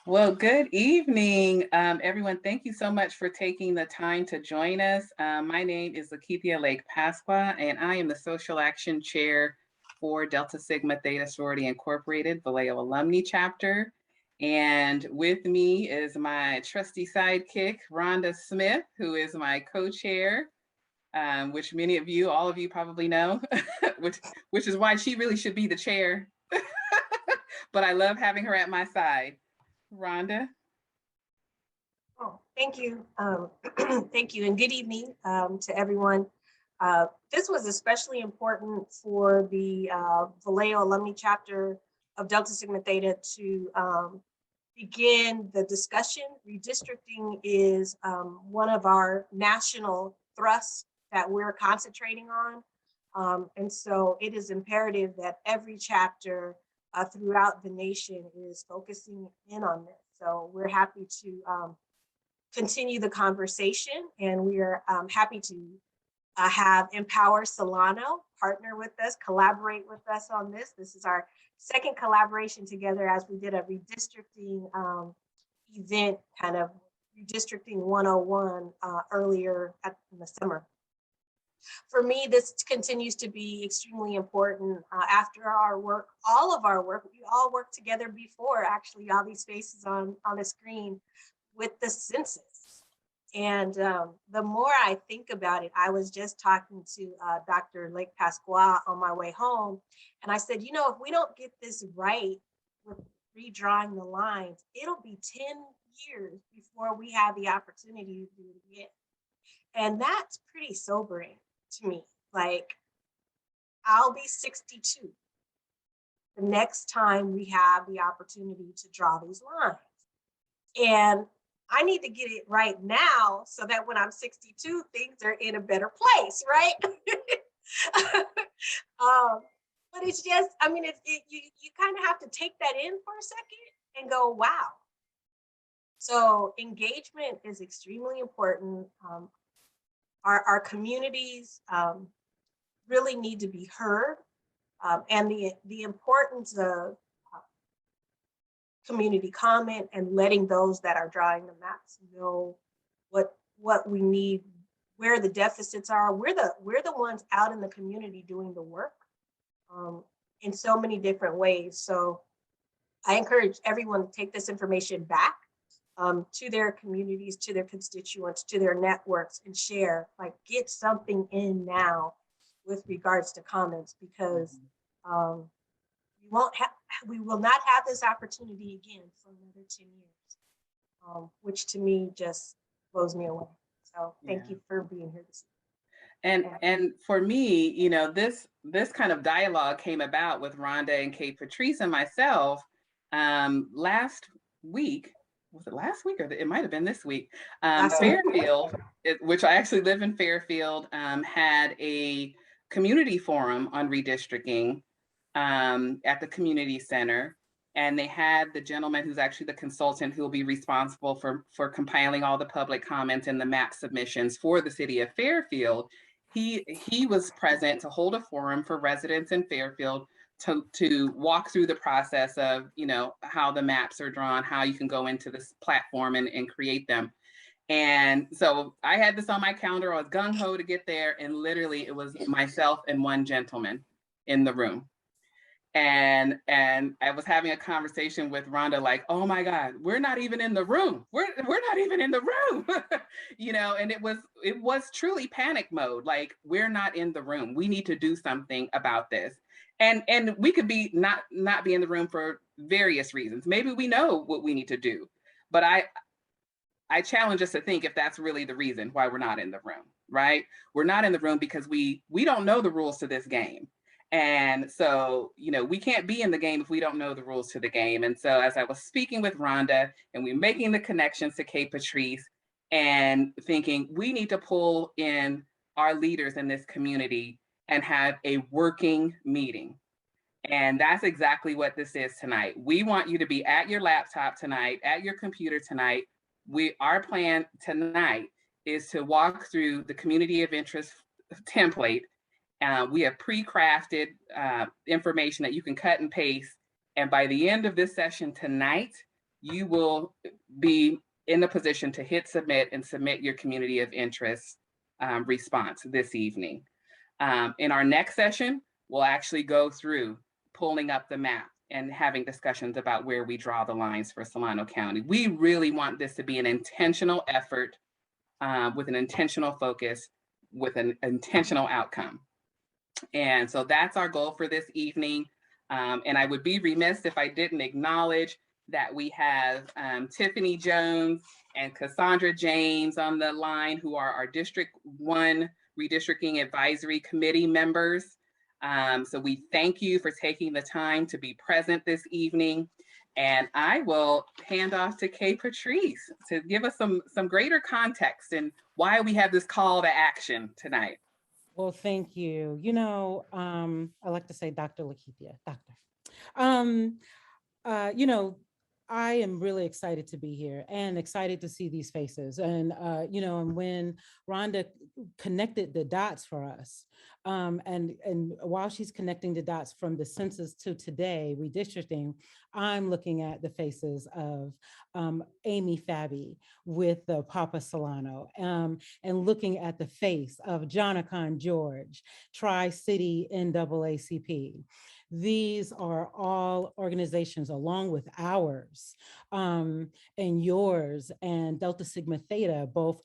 Well, good evening, everyone. Thank you so much for taking the time to join us. My name is Lakeithia Lake Pasqua, and I am the Social Action Chair for Delta Sigma Theta Sorority Incorporated, Vallejo Alumnae Chapter. And with me is my trusty sidekick, Rhonda Smith, who is my co-chair, which many of you, all of you probably know, which is why she really should be the chair. But I love having her at my side. Rhonda? Oh, thank you. Thank you, and good evening to everyone. This was especially important for the Vallejo Alumni Chapter of Delta Sigma Theta to begin the discussion. Redistricting is one of our national thrusts that we're concentrating on. And so it is imperative that every chapter throughout the nation is focusing in on this. So we're happy to continue the conversation, and we are happy to have Empower Solano partner with us, collaborate with us on this. This is our second collaboration together, as we did a redistricting event, kind of redistricting 101 earlier in the summer. For me, this continues to be extremely important after our work, all of our work. We all worked together before, actually, all these faces on the screen with the census. And the more I think about it, I was just talking to Dr. Lake Pasqua on my way home. And I said, you know, if we don't get this right with redrawing the lines, it'll be 10 years before we have the opportunity to do it again. And that's pretty sobering to me. Like, I'll be 62 the next time we have the opportunity to draw these lines. And I need to get it right now so that when I'm 62, things are in a better place, right? But it's just, I mean, you kind of have to take that in for a second and go, wow. So engagement is extremely important. Our communities really need to be heard, and the importance of community comment and letting those that are drawing the maps know what we need, where the deficits are. We're the ones out in the community doing the work in so many different ways. So I encourage everyone to take this information back to their communities, to their constituents, to their networks, and share, like, get something in now with regards to comments, because we will not have this opportunity again for another 10 years, which to me just blows me away. So thank you for being here this evening. And for me, you know, this kind of dialogue came about with Rhonda and Kate Patrice and myself last week. Was it last week, or it might have been this week? Fairfield, which I actually live in Fairfield, had a community forum on redistricting at the community center. And they had the gentleman who's actually the consultant who will be responsible for compiling all the public comments and the map submissions for the city of Fairfield. He was present to hold a forum for residents in Fairfield to walk through the process of, you know, how the maps are drawn, how you can go into this platform and create them. And so I had this on my calendar. I was gung-ho to get there, and literally it was myself and one gentleman in the room. And I was having a conversation with Rhonda, like, oh my God, we're not even in the room. We're not even in the room, you know. And it was truly panic mode. Like, we're not in the room. We need to do something about this. And we could be not be in the room for various reasons. Maybe we know what we need to do, but I challenge us to think if that's really the reason why we're not in the room, right? We're not in the room because we don't know the rules to this game. And so, you know, we can't be in the game if we don't know the rules to the game. And so as I was speaking with Rhonda and we're making the connections to Kate Patrice and thinking we need to pull in our leaders in this community and have a working meeting. And that's exactly what this is tonight. We want you to be at your laptop tonight, at your computer tonight. Our plan tonight is to walk through the community of interest template. We have pre-crafted information that you can cut and paste And by the end of this session tonight, you will be in a position to hit submit and submit your community of interest response this evening. In our next session, we'll actually go through pulling up the map and having discussions about where we draw the lines for Solano County. We really want this to be an intentional effort with an intentional focus, with an intentional outcome. And so that's our goal for this evening. And I would be remiss if I didn't acknowledge that we have Tiffany Jones and Cassandra James on the line, who are our District 1 Redistricting Advisory Committee members. So we thank you for taking the time to be present this evening. And I will hand off to Kay Patrice to give us some greater context and why we have this call to action tonight. Well, thank you. You know, I like to say Dr. Lakithia, doctor. You know, I am really excited to be here and excited to see these faces. And, you know, and when Rhonda connected the dots for us, and while she's connecting the dots from the census to today, redistricting, I'm looking at the faces of Amy Fabi with the Papa Solano, and looking at the face of Jonathan George, Tri-City NAACP. These are all organizations along with ours and yours and Delta Sigma Theta, both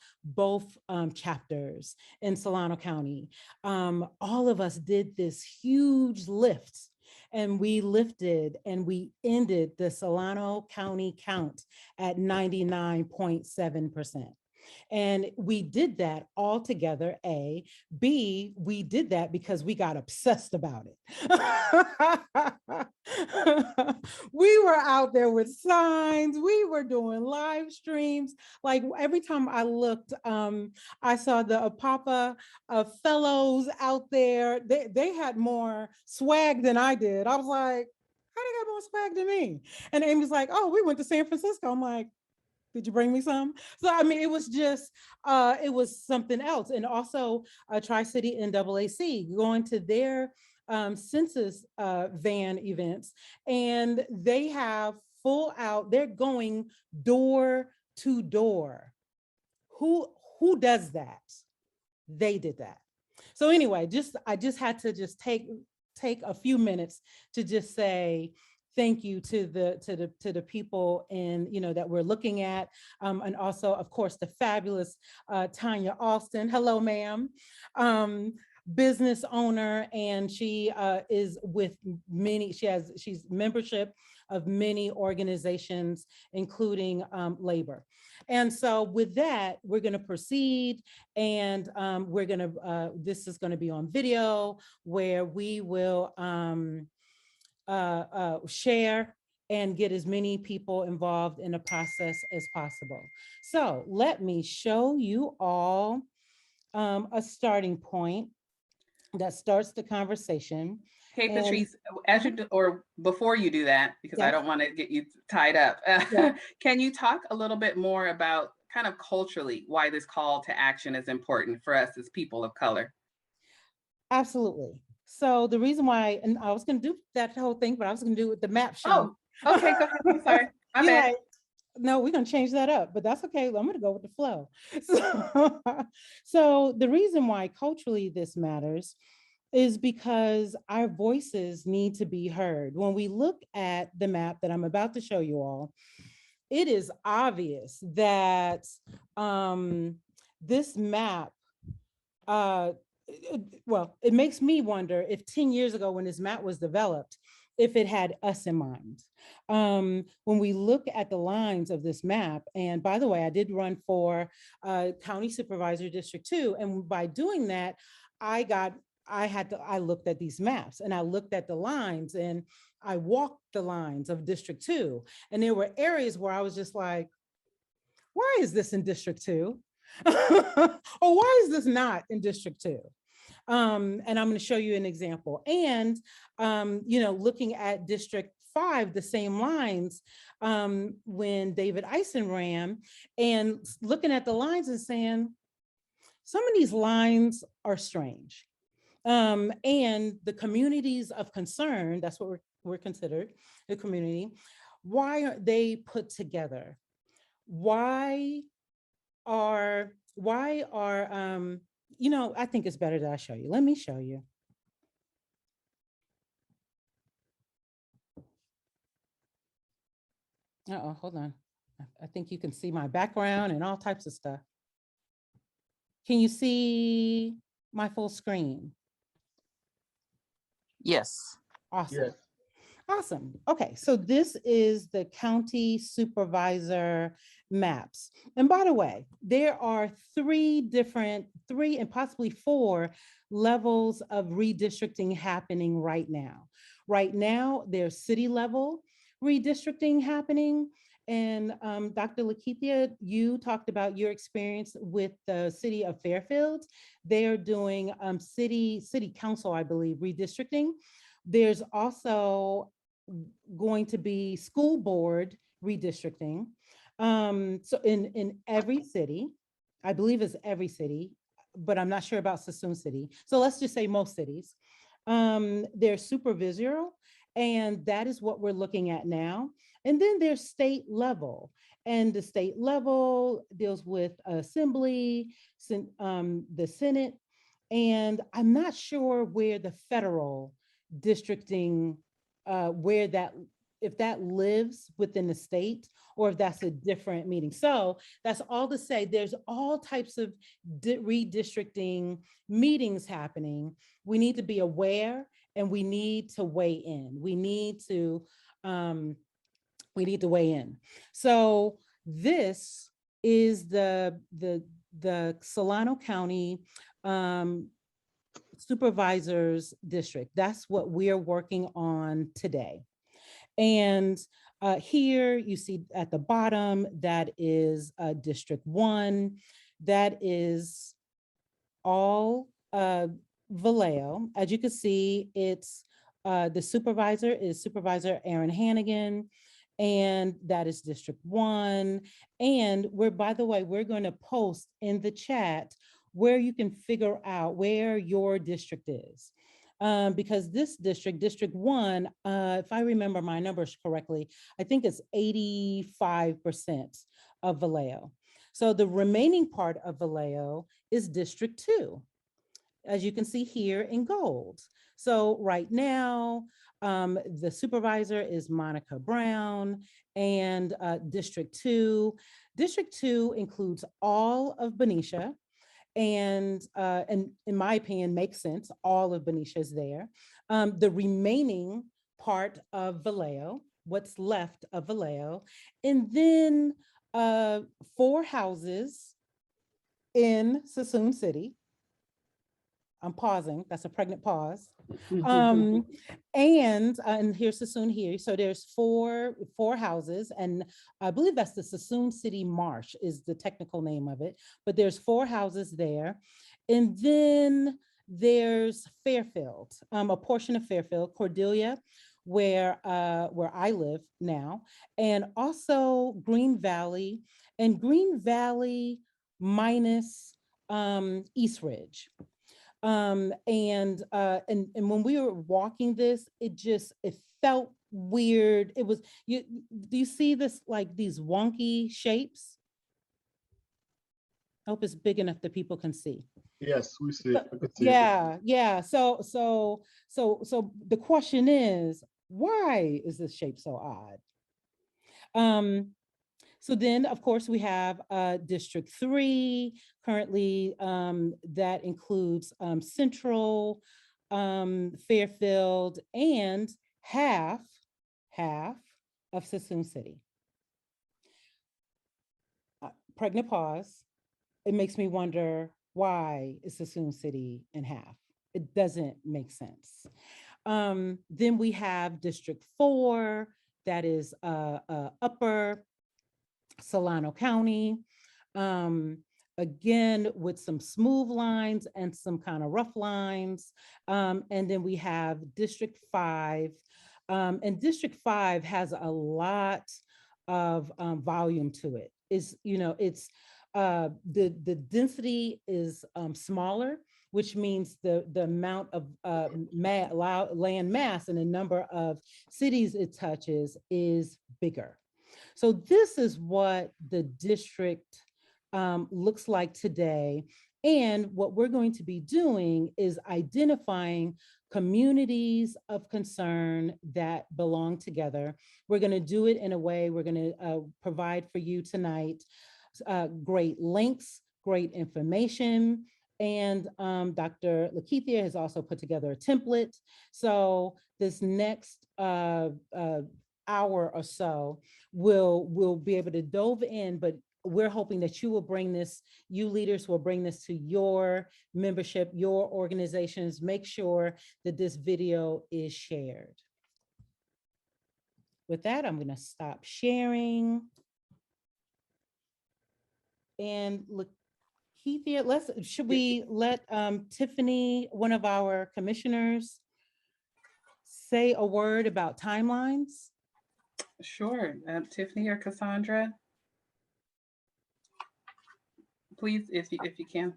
chapters in Solano County. All of us did this huge lift, and we lifted and we ended the Solano County count at 99.7%. And we did that all together, A. B, we did that because we got obsessed about it. We were out there with signs, we were doing live streams. Like every time I looked, I saw the Papa fellows out there. They had more swag than I did. I was like, how they got more swag than me? And Amy's like, oh, we went to San Francisco. I'm like, did you bring me some? So, I mean, it was just, it was something else. And also Tri-City NAAC going to their census van events, and they have full out, they're going door to door. Who does that? They did that. So anyway, I just had to just take a few minutes to just say, thank you to the people in, you know, that we're looking at, and also, of course, the fabulous Tanya Austin. Hello, ma'am. Business owner, and she is with many. She's membership of many organizations, including labor. And so, with that, we're going to proceed, and we're going to. This is going to be on video, where we will. Share and get as many people involved in the process as possible. So let me show you all a starting point that starts the conversation. Hey, Patrice, as you do, or before you do that, because I don't want to get you tied up, can you talk a little bit more about kind of culturally why this call to action is important for us as people of color? Absolutely. So the reason why, and I was going to do that whole thing, but I was going to do it with the map show. Oh, okay, go ahead. I'm sorry. My bad. Like, no, we're going to change that up, but that's okay. I'm going to go with the flow. So the reason why culturally this matters is because our voices need to be heard. When we look at the map that I'm about to show you all, it is obvious that this map, well, it makes me wonder if 10 years ago when this map was developed, if it had us in mind. When we look at the lines of this map, and by the way, I did run for County Supervisor District 2, and by doing that, I looked at these maps, and I looked at the lines, and I walked the lines of District 2, and there were areas where I was just like, why is this in District 2? Or why is this not in District 2? And I'm going to show you an example. And, you know, looking at District 5, the same lines when David Eisen ran, and looking at the lines and saying, some of these lines are strange. And the communities of concern, that's what we're considered a community. Why are they put together? Why are I think it's better that I show you. Let me show you. Uh-oh, hold on. I think you can see my background and all types of stuff. Can you see my full screen? Yes. Awesome. Yes. Awesome. Okay, so this is the county supervisor maps. And by the way, there are three and possibly four levels of redistricting happening right now. Right now, there's city level redistricting happening. And Dr. Lakithia, you talked about your experience with the city of Fairfield. They are doing city council, I believe, redistricting. There's also going to be school board redistricting. So in every city, I believe it's every city, but I'm not sure about Suisun City. So let's just say most cities. There's supervisorial, and that is what we're looking at now. And then there's state level. And the state level deals with assembly, the Senate, and I'm not sure where the federal districting, if that lives within the state or if that's a different meeting. So that's all to say there's all types of redistricting meetings happening. We need to be aware and we need to weigh in. We need to weigh in. So this is the Solano County Supervisors District. That's what we're working on today. And here you see at the bottom, that is District 1. That is all Vallejo. As you can see, it's the supervisor is Supervisor Aaron Hannigan, and that is District 1. And by the way, we're going to post in the chat where you can figure out where your district is. Because this District 1, if I remember my numbers correctly, I think it's 85% of Vallejo. So the remaining part of Vallejo is District 2, as you can see here in gold. So right now, the supervisor is Monica Brown, and District 2. District 2 includes all of Benicia, and in my opinion, makes sense. All of Benicia is there. The remaining part of Vallejo, what's left of Vallejo, and then 4 houses in Suisun City. I'm pausing. That's a pregnant pause. And here's Suisun here. So there's four houses, and I believe that's the Suisun City Marsh is the technical name of it. But there's 4 houses there, and then there's Fairfield, a portion of Fairfield, Cordelia, where I live now, and also Green Valley, and Green Valley minus East Ridge. And when we were walking this, it felt weird. It was, do you see this, like these wonky shapes? I hope it's big enough that people can see. Yes, we see it. Yeah. So the question is, why is this shape so odd? So then, of course, we have District 3 currently, that includes Central, Fairfield, and half of Suisun City. Pregnant pause. It makes me wonder, why is Suisun City in half? It doesn't make sense. Then we have District 4, that is Upper Solano County, again, with some smooth lines and some kind of rough lines. And then we have District 5, and District 5 has a lot of volume to it. The density is smaller, which means the amount of land mass and the number of cities it touches is bigger. So this is what the district looks like today. And what we're going to be doing is identifying communities of concern that belong together. We're going to do it in a way, we're going to provide for you tonight great links, great information. And Dr. Lakeithia has also put together a template. So this next hour or so, we'll be able to dove in, but we're hoping that you will bring this, you leaders will bring this to your membership, your organizations. Make sure that this video is shared. With that, I'm going to stop sharing. And Lakeithia, should we let Tiffany, one of our commissioners, say a word about timelines? Sure. Tiffany or Cassandra, please, if you can.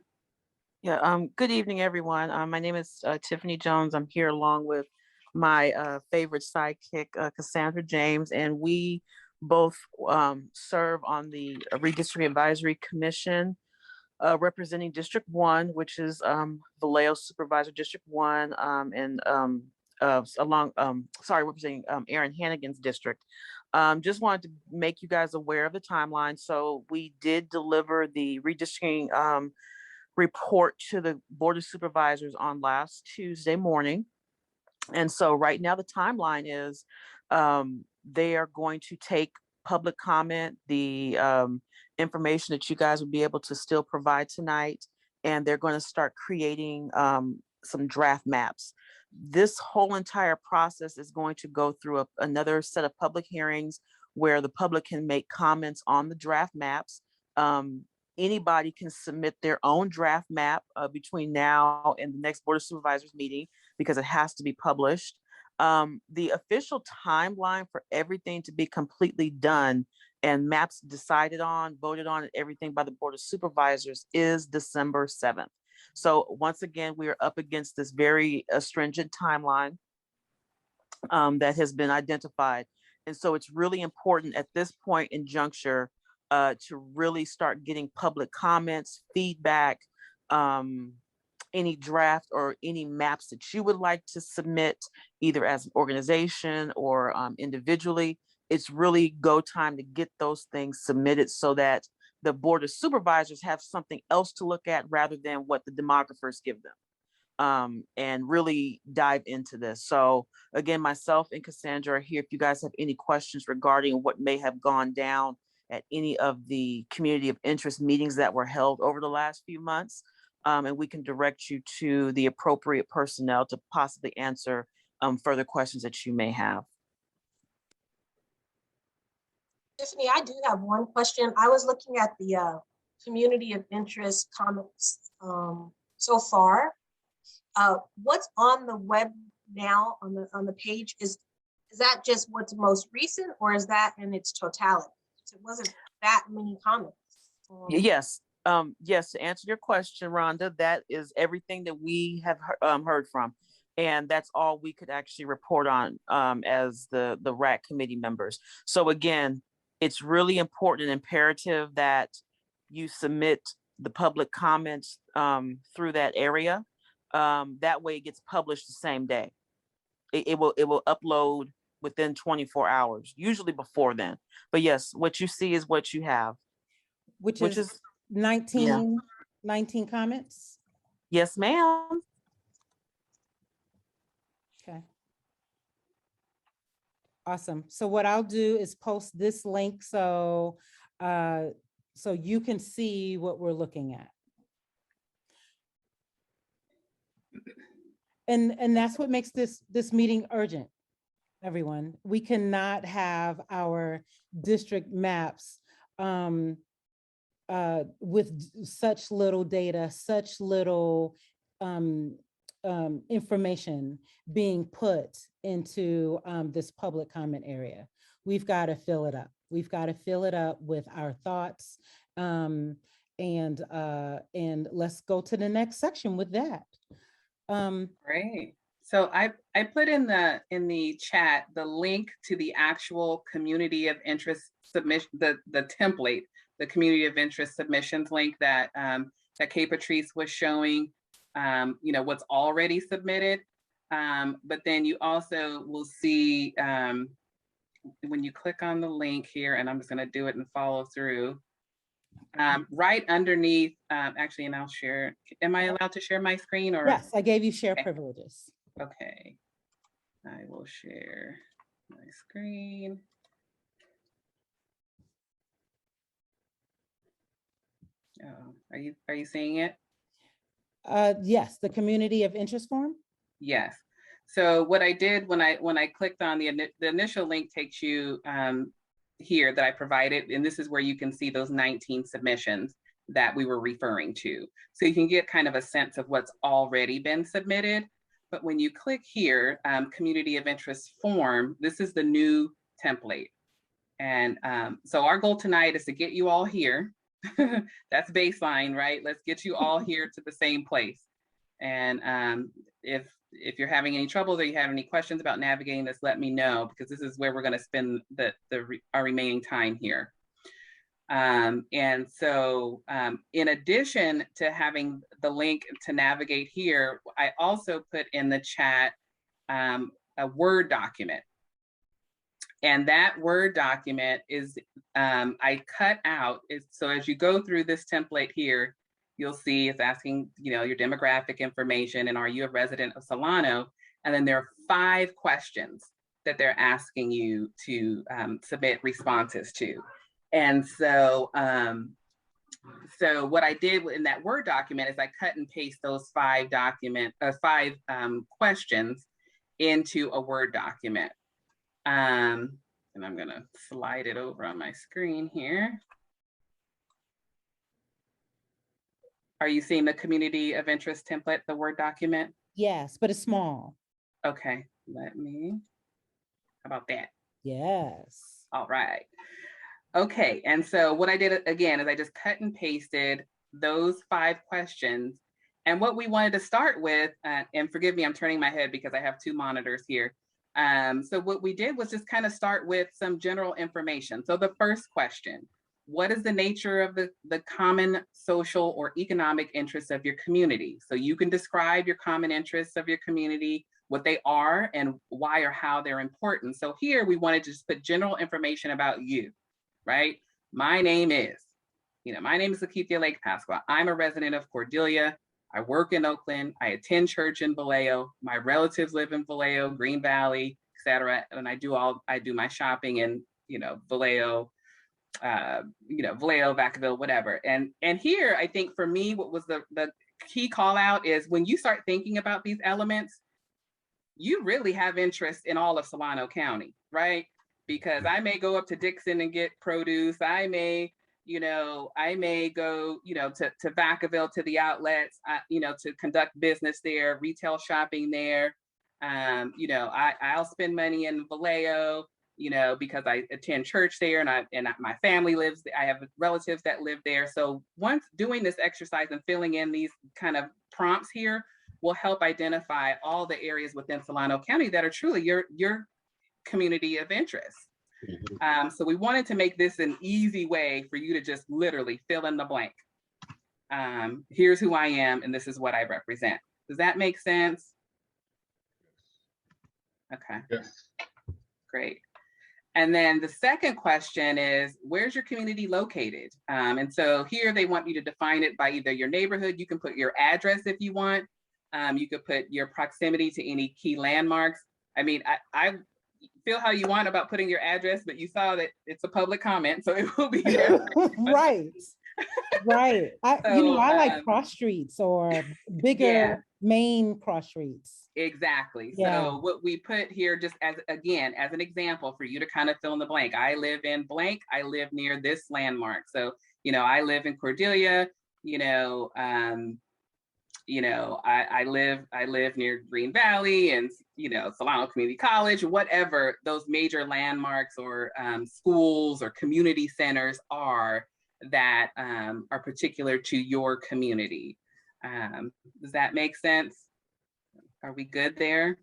Yeah. Good evening, everyone. My name is Tiffany Jones. I'm here along with my favorite sidekick, Cassandra James, and we both serve on the Redistricting Advisory Commission, representing District 1, which is Vallejo Supervisor District 1, and representing Aaron Hannigan's district. Just wanted to make you guys aware of the timeline. So we did deliver the redistricting report to the Board of Supervisors on last Tuesday morning. And so right now the timeline is they are going to take public comment, the information that you guys will be able to still provide tonight, and they're going to start creating some draft maps. This whole entire process is going to go through another set of public hearings where the public can make comments on the draft maps. Anybody can submit their own draft map between now and the next Board of Supervisors meeting, because it has to be published. The official timeline for everything to be completely done and maps decided on, voted on, and everything by the Board of Supervisors is December 7th. So once again, we are up against this very stringent timeline that has been identified. And so it's really important at this point in juncture to really start getting public comments, feedback, any draft or any maps that you would like to submit, either as an organization or individually. It's really go time to get those things submitted so that the Board of Supervisors have something else to look at rather than what the demographers give them, and really dive into this. So again, myself and Cassandra are here if you guys have any questions regarding what may have gone down at any of the community of interest meetings that were held over the last few months. And we can direct you to the appropriate personnel to possibly answer further questions that you may have. Tiffany, I do have one question. I was looking at the community of interest comments so far. What's on the web now on the page? Is that just what's most recent, or is that in its totality? It wasn't that many comments. Yes. Yes, to answer your question, Rhonda, that is everything that we have heard from. And that's all we could actually report on as the RAC committee members. So again, it's really important and imperative that you submit the public comments through that area. That way it gets published the same day. It will upload within 24 hours, usually before then. But yes, what you see is what you have. Which is 19 comments? Yes, ma'am. Okay. Awesome. So what I'll do is post this link so so you can see what we're looking at. And that's what makes this meeting urgent, everyone. We cannot have our district maps with such little data, such little information being put into this public comment area. We've got to fill it up. We've got to fill it up with our thoughts. And And let's go to the next section with that. Great. So I put in the chat the link to the actual community of interest submission, the template, the community of interest submissions link that that Kay Patrice was showing, you know, what's already submitted. But then you also will see when you click on the link here, and I'm just going to do it and follow through. Right underneath, actually, and I'll share. Am I allowed to share my screen? Or yes, I gave you share okay. privileges. Okay, I will share my screen. Oh, are you seeing it? Yes, the community of interest form. Yes. So what I did when I clicked on the initial link takes you here that I provided, and this is where you can see those 19 submissions that we were referring to. So you can get kind of a sense of what's already been submitted. But when you click here, community of interest form, this is the new template. And so our goal tonight is to get you all here. That's baseline, right? Let's get you all here to the same place. And if you're having any troubles or you have any questions about navigating this, let me know, because this is where we're going to spend our remaining time here. And so in addition to having the link to navigate here, I also put in the chat a Word document. And that Word document is, I cut out, so as you go through this template here, you'll see it's asking, you know, your demographic information and are you a resident of Solano? And then there are 5 questions that they're asking you to submit responses to. And so, so what I did in that Word document is I cut and paste those 5 questions into a Word document. And I'm gonna slide it over on my screen here. Are you seeing the community of interest template, the Word document? Yes, but it's small. Okay, how about that? Yes. All right. Okay, and so what I did again is I just cut and pasted those 5 questions. And what we wanted to start with, and forgive me, I'm turning my head because I have 2 monitors here. So what we did was just kind of start with some general information. So the first question, what is the nature of the common social or economic interests of your community? So you can describe your common interests of your community, what they are and why or how they're important. So here we wanted to just put general information about you, right? My name is Lakeithia Lake Pasqua. I'm a resident of Cordelia. I work in Oakland. I attend church in Vallejo. My relatives live in Vallejo, Green Valley, et cetera. And I do my shopping in, Vallejo, Vallejo, Vacaville, whatever. And here, I think for me, what was the key call out is when you start thinking about these elements, you really have interest in all of Solano County, right? Because I may go up to Dixon and get produce. I may go, to Vacaville, to the outlets, to conduct business there, retail shopping there. I'll spend money in Vallejo, because I attend church there and my family lives there. I have relatives that live there. So once doing this exercise and filling in these kind of prompts here will help identify all the areas within Solano County that are truly your community of interest. So we wanted to make this an easy way for you to just literally fill in the blank. Here's who I am, and this is what I represent. Does that make sense? Okay. Yes. Great. And then the second question is, where's your community located? And so here they want you to define it by either your neighborhood. You can put your address if you want. You could put your proximity to any key landmarks. I mean, I feel how you want about putting your address, but you saw that it's a public comment, so it will be there. Right. Right. I like cross streets or bigger main cross streets. Exactly. Yeah. So what we put here, just as an example for you to kind of fill in the blank. I live in blank. I live near this landmark. So, I live in Cordelia. I live near Green Valley and, Solano Community College, whatever those major landmarks or schools or community centers are. that are particular to your community. Does that make sense? Are we good there?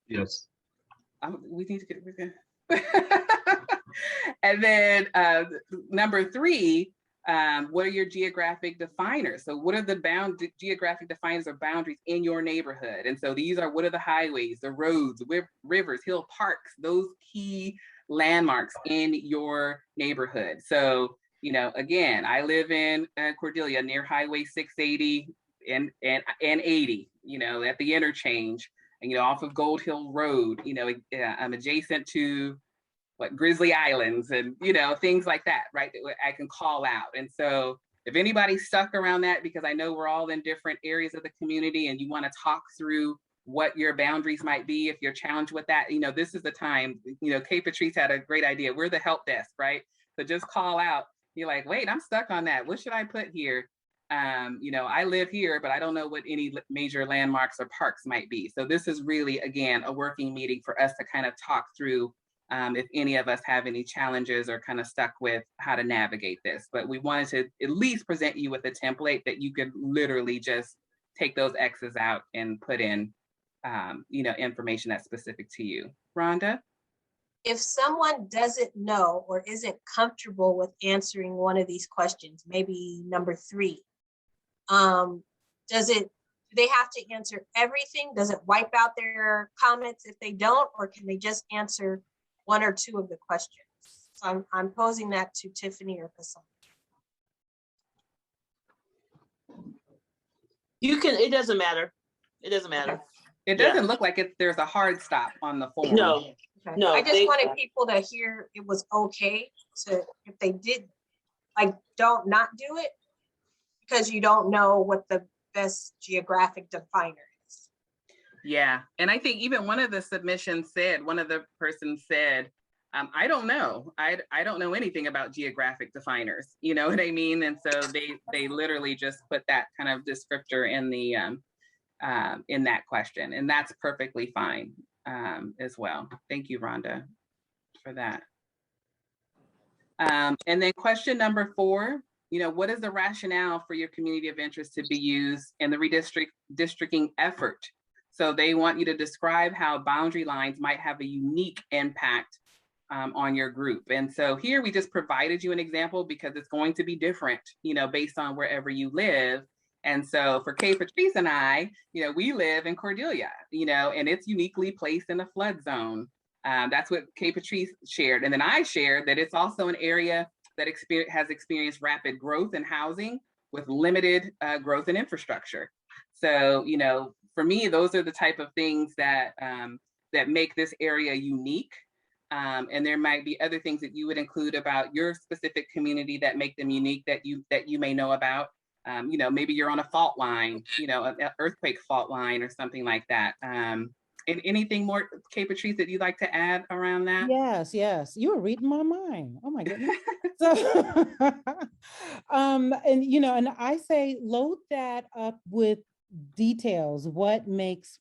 Yes. We need to get and then number 3, what are your geographic definers? So what are the geographic definers or boundaries in your neighborhood? And so these are, what are the highways, the roads, rivers, hill parks, those key landmarks in your neighborhood. So, you know, again, I live in Cordelia near Highway 680 and 80, you know, at the interchange, and, you know, off of Gold Hill Road, you know, I'm adjacent to Grizzly Islands and, you know, things like that, right? That I can call out. And so if anybody's stuck around that, because I know we're all in different areas of the community and you want to talk through what your boundaries might be, if you're challenged with that, you know, this is the time. You know, Kay Patrice had a great idea. We're the help desk, right? So just call out. You're like, wait, I'm stuck on that. What should I put here? You know, I live here, but I don't know what any major landmarks or parks might be. So this is really, again, a working meeting for us to kind of talk through if any of us have any challenges or kind of stuck with how to navigate this. But we wanted to at least present you with a template that you could literally just take those X's out and put in, you know, information that's specific to you. Rhonda? If someone doesn't know or isn't comfortable with answering one of these questions, maybe number 3, do they have to answer everything? Does it wipe out their comments if they don't, or can they just answer 1 or 2 of the questions? So I'm posing that to Tiffany or Cassandra. You can, it doesn't matter. It doesn't matter. It doesn't look like there's a hard stop on the form. No, Okay. no. I just wanted people to hear it was okay to, if they did, like, don't not do it because you don't know what the best geographic definer is. Yeah, and I think even one of the submissions said, one of the persons said, I don't know. I don't know anything about geographic definers. You know what I mean? And so they literally just put that kind of descriptor in the in that question, and that's perfectly fine as well. Thank you, Rhonda, for that. And then question number 4, you know, what is the rationale for your community of interest to be used in the redistricting effort? So they want you to describe how boundary lines might have a unique impact on your group. And so here we just provided you an example because it's going to be different, you know, based on wherever you live. And so for Kay Patrice and I, you know, we live in Cordelia, you know, and it's uniquely placed in a flood zone. That's what Kay Patrice shared. And then I shared that it's also an area that has experienced rapid growth in housing with limited growth in infrastructure. So, you know, for me, those are the type of things that that make this area unique. And there might be other things that you would include about your specific community that make them unique that you may know about. You know, maybe you're on a fault line, you know, an earthquake fault line or something like that. And anything more, Kay Patrice, that you'd like to add around that? Yes, yes. You were reading my mind. Oh my goodness. So, and you know, and I say load that up with details. What makes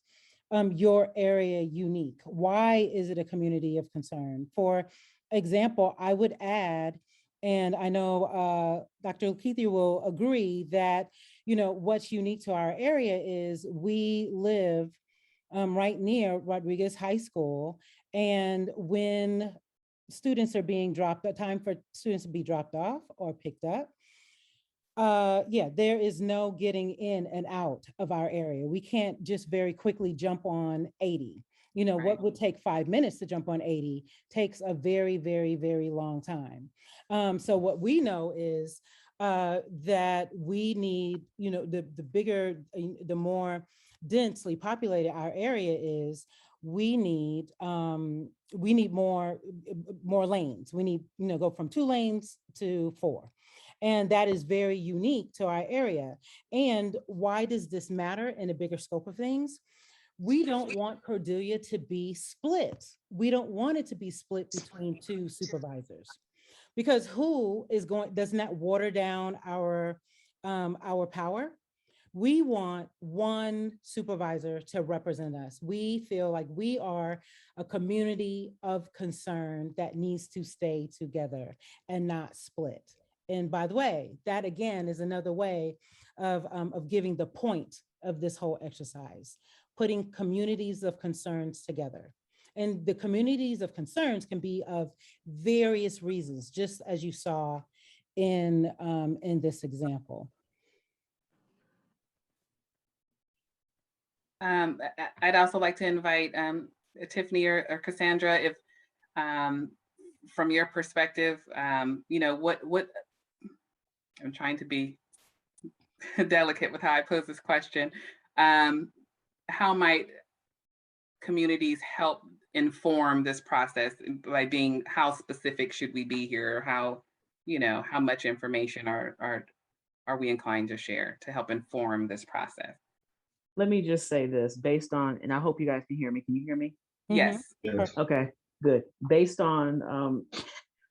your area unique? Why is it a community of concern? For example, I would add, and I know Dr. Keithy will agree that, you know, what's unique to our area is we live right near Rodriguez High School. And when students are being dropped, the time for students to be dropped off or picked up, yeah, there is no getting in and out of our area. We can't just very quickly jump on 80. You know, what would take 5 minutes to jump on 80 takes a very, very, very long time. So what we know is that we need, you know, the bigger, the more densely populated our area is, we need more lanes. We need, you know, go from 2 lanes to 4. And that is very unique to our area. And why does this matter in a bigger scope of things? We don't want Cordelia to be split. We don't want it to be split between 2 supervisors, because doesn't that water down our power? We want 1 supervisor to represent us. We feel like we are a community of concern that needs to stay together and not split. And by the way, that again is another way of giving the point of this whole exercise, putting communities of concerns together. And the communities of concerns can be of various reasons, just as you saw in this example. I'd also like to invite Tiffany or Cassandra, if from your perspective, what I'm trying to be delicate with how I pose this question. How might communities help inform this process by being, how specific should we be here? How much information are we inclined to share to help inform this process? Let me just say this, based on, and I hope you guys can hear me. Can you hear me? Yes. Yes. Okay, good. Based on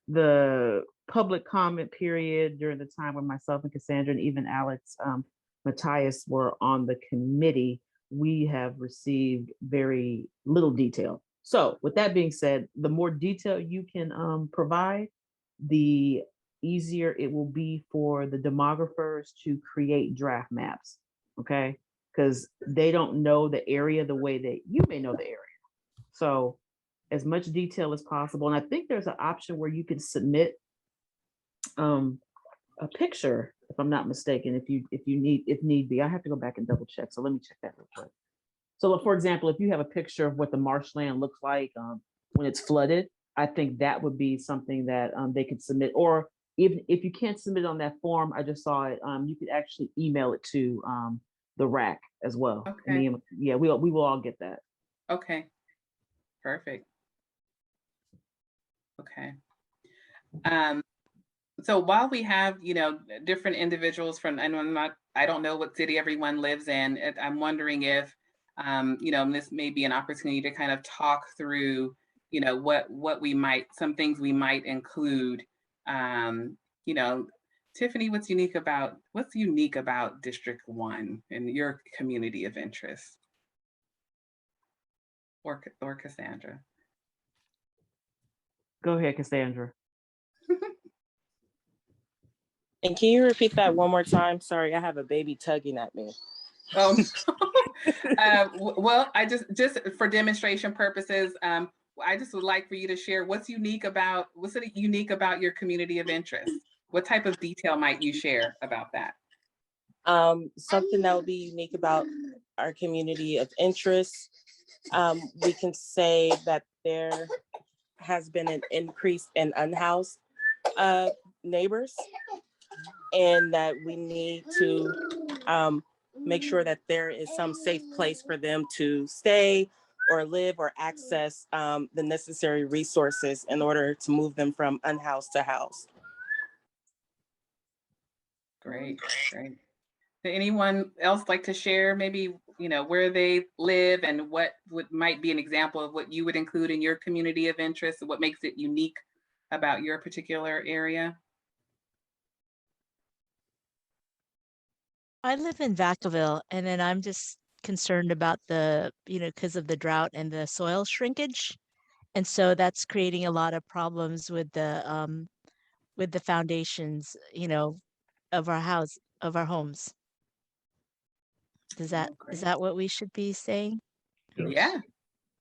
the public comment period during the time when myself and Cassandra and even Alex Matthias were on the committee, we have received very little detail. So with that being said, the more detail you can provide, the easier it will be for the demographers to create draft maps, okay? Because they don't know the area the way that you may know the area. So as much detail as possible. And I think there's an option where you can submit a picture, if I'm not mistaken, if need be. I have to go back and double check. So let me check that real quick. So for example, if you have a picture of what the marshland looks like when it's flooded, I think that would be something that they could submit. Or if you can't submit on that form, I just saw it, you could actually email it to the RAC as well. Okay. Yeah, we will all get that. Okay. Perfect. Okay. So while we have, different individuals from, and I don't know what city everyone lives in. I'm wondering if, this may be an opportunity to kind of talk through, some things we might include. Tiffany, what's unique about District 1 and your community of interest? Or Cassandra? Go ahead, Cassandra. And can you repeat that one more time? Sorry, I have a baby tugging at me. Oh, well, I just for demonstration purposes, I just would like for you to share what's unique about your community of interest. What type of detail might you share about that? Something that would be unique about our community of interest. We can say that there has been an increase in unhoused neighbors, and that we need to make sure that there is some safe place for them to stay or live or access the necessary resources in order to move them from unhoused to housed. Great. Would anyone else like to share maybe, where they live and what might be an example of what you would include in your community of interest and what makes it unique about your particular area? I live in Vacaville, and then I'm just concerned about the, because of the drought and the soil shrinkage. And so that's creating a lot of problems with the foundations, of our homes. Is that what we should be saying? Yes.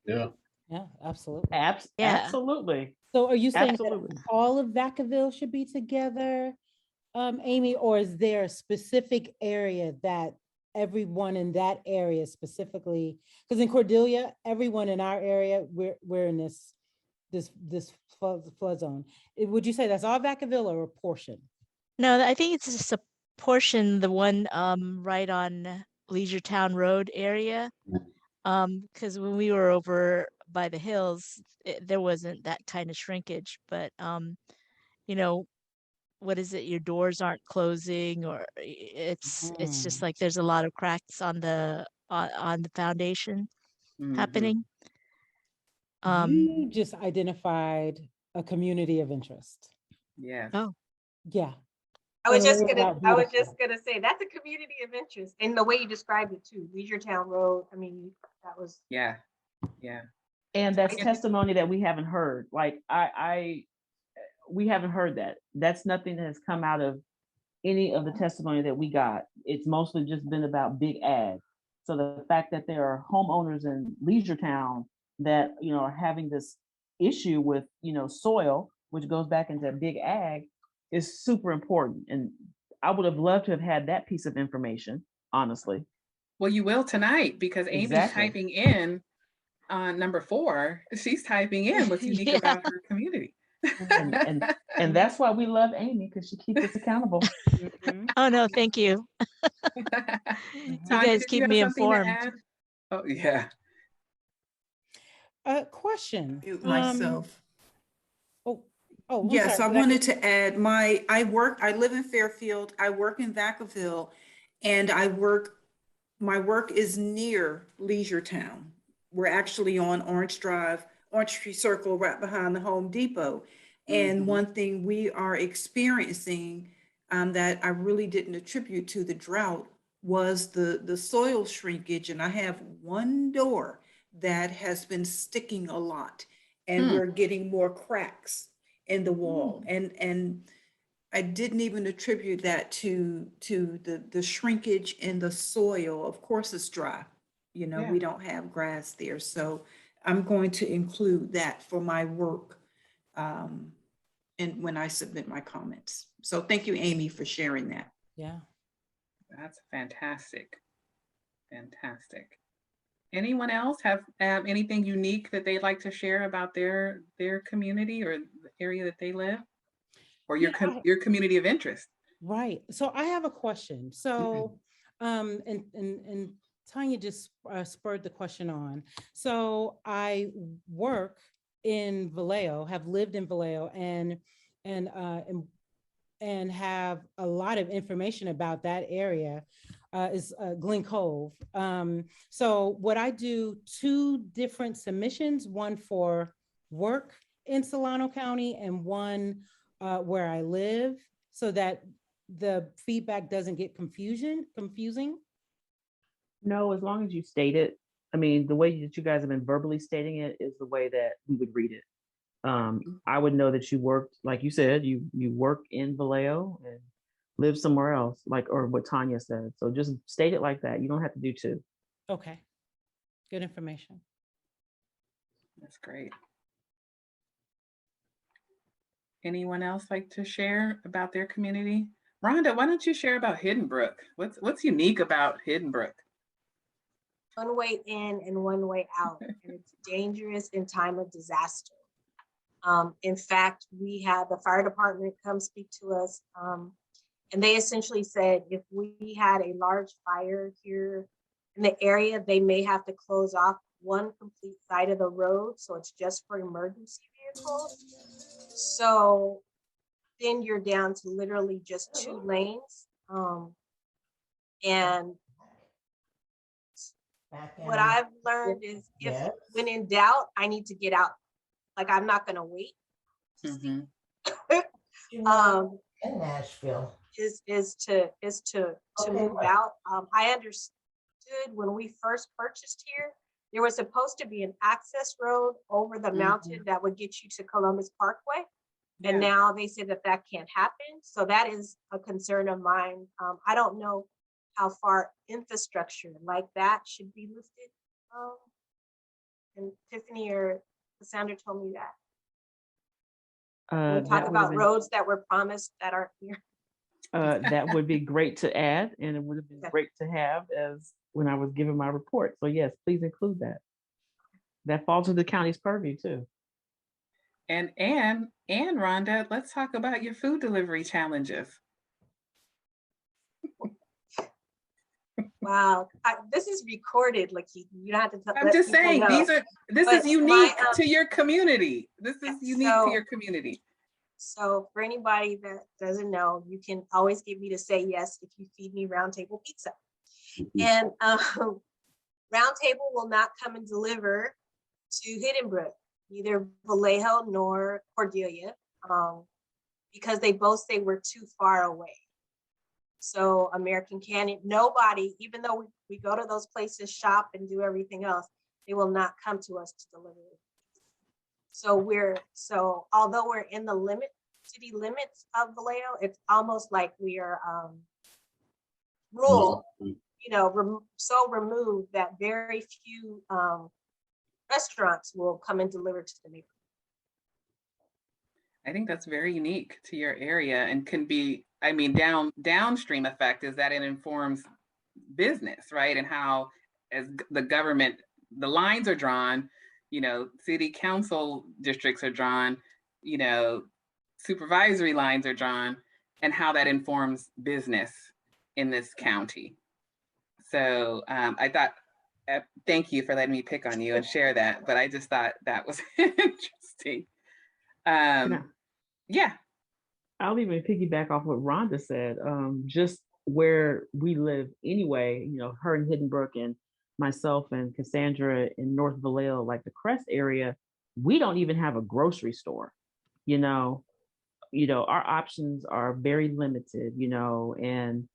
Yeah. Yeah, absolutely. Yeah. Absolutely. So are you saying Absolutely. that all of Vacaville should be together, Amy, or is there a specific area that everyone in that area specifically, because in Cordelia, everyone in our area, we're in this flood zone. Would you say that's all Vacaville or a portion? No, I think it's just a portion, the one right on Leisure Town Road area. Because when we were over by the hills, there wasn't that kind of shrinkage, but what is it? Your doors aren't closing, or it's just like there's a lot of cracks on the foundation happening. You just identified a community of interest. Yeah. Oh, yeah. I was just gonna say that's a community of interest, and the way you described it too, Leisure Town Road. I mean, that was Yeah. And that's testimony that we haven't heard. Like we haven't heard that. That's nothing that has come out of any of the testimony that we got. It's mostly just been about big ag. So the fact that there are homeowners in Leisure Town that, you know, are having this issue with, you know, soil, which goes back into big ag, is super important. And I would have loved to have had that piece of information, honestly. Well, you will tonight because Amy's Exactly. typing in on number 4. She's typing in what's unique Yeah. about her community. And that's why we love Amy, because she keeps us accountable. Mhm. Oh, no, thank you. You Tanya, guys did keep you have me something to informed. add? Oh, yeah. Question. Mute myself. Oh, I'm Yes, sorry. I Did I wanted get- to add I live in Fairfield, I work in Vacaville, and my work is near Leisure Town. We're actually on Orange Drive, Orange Tree Circle, right behind the Home Depot. And Mhm. one thing we are experiencing that I really didn't attribute to the drought was the soil shrinkage. And I have one door that has been sticking a lot, and we're getting more cracks in the wall. And I didn't even attribute that to the shrinkage in the soil. Of course, it's dry. You know, Yeah. we don't have grass there. So I'm going to include that for my work and when I submit my comments. So thank you, Amy, for sharing that. Yeah. That's fantastic. Fantastic. Anyone else have anything unique that they'd like to share about their community or the area that they live, or your Yeah, your community of interest? Right. So I have a question. So, and Tanya just spurred the question on. So I work in Vallejo, have lived in Vallejo, and have a lot of information about that area. Is Glen Cove. So what I do 2 different submissions, one for work in Solano County and one where I live, so that the feedback doesn't get confusing. No, as long as you state it. I mean, the way that you guys have been verbally stating it is the way that we would read it. I would know that you worked, like you said, you work in Vallejo and live somewhere else, like, or what Tanya said. So just state it like that. You don't have to do 2. Okay, good information. That's great. Anyone else like to share about their community? Rhonda, why don't you share about Hidden Brook? What's unique about Hidden Brook? One way in and one way out, and it's dangerous in time of disaster. In fact, we had the fire department come speak to us, and they essentially said if we had a large fire here in the area, they may have to close off one complete side of the road, so it's just for emergency vehicles. So then you're down to literally just 2 lanes. And what I've learned is if when in doubt, I need to get out. Like, I'm not gonna wait. Mhm. In Nashville. Is to move out. I understood when we first purchased here, there was supposed to be an access road over the mountain that would get you to Columbus Parkway. Yeah. And now they say that that can't happen. So that is a concern of mine. I don't know how far infrastructure like that should be listed. And Tiffany or Cassandra told me that. We talk about roads that were promised that aren't here. That would be great to add, and it would have been great to have as when I was giving my report. So yes, please include that. That falls into the county's purview too. And Rhonda, let's talk about your food delivery challenges. Wow, this is recorded. Like you don't have to. I'm just saying this is unique to your community. This is unique to your community. So for anybody that doesn't know, you can always get me to say yes if you feed me Round Table pizza. And Round Table will not come and deliver to Hidden Brook, neither Vallejo nor Cordelia, because they both say we're too far away. So American Canyon, nobody, even though we go to those places, shop and do everything else, they will not come to us to deliver. So although we're in the limit city limits of Vallejo, it's almost like we are rural, you know, so removed that very few restaurants will come and deliver to the neighborhood. I think that's very unique to your area and can be, I mean, downstream effect is that it informs business, right? And how, as the government, the lines are drawn, you know, city council districts are drawn, you know, supervisory lines are drawn, and how that informs business in this county. So I thought, thank you for letting me pick on you and share that, but I just thought that was interesting. Yeah. I'll even piggyback off what Rhonda said. Just where we live anyway, you know, her in Hidden Brook and myself and Cassandra in North Vallejo, like the Crest area, we don't even have a grocery store. You know, our options are very limited, you know, and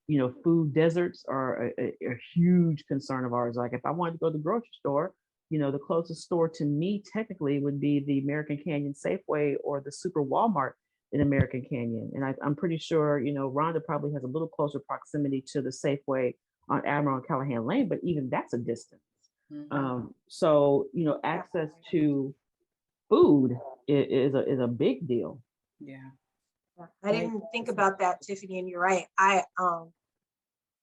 you know, food deserts are a huge concern of ours. Like if I wanted to go to the grocery store, you know, the closest store to me technically would be the American Canyon Safeway or the Super Walmart in American Canyon. And I'm pretty sure, you know, Rhonda probably has a little closer proximity to the Safeway on Admiral and Callahan Lane, but even that's a distance. Mm-hmm. So, you know, access to food is a big deal. Yeah. I didn't think about that, Tiffany, and you're right. I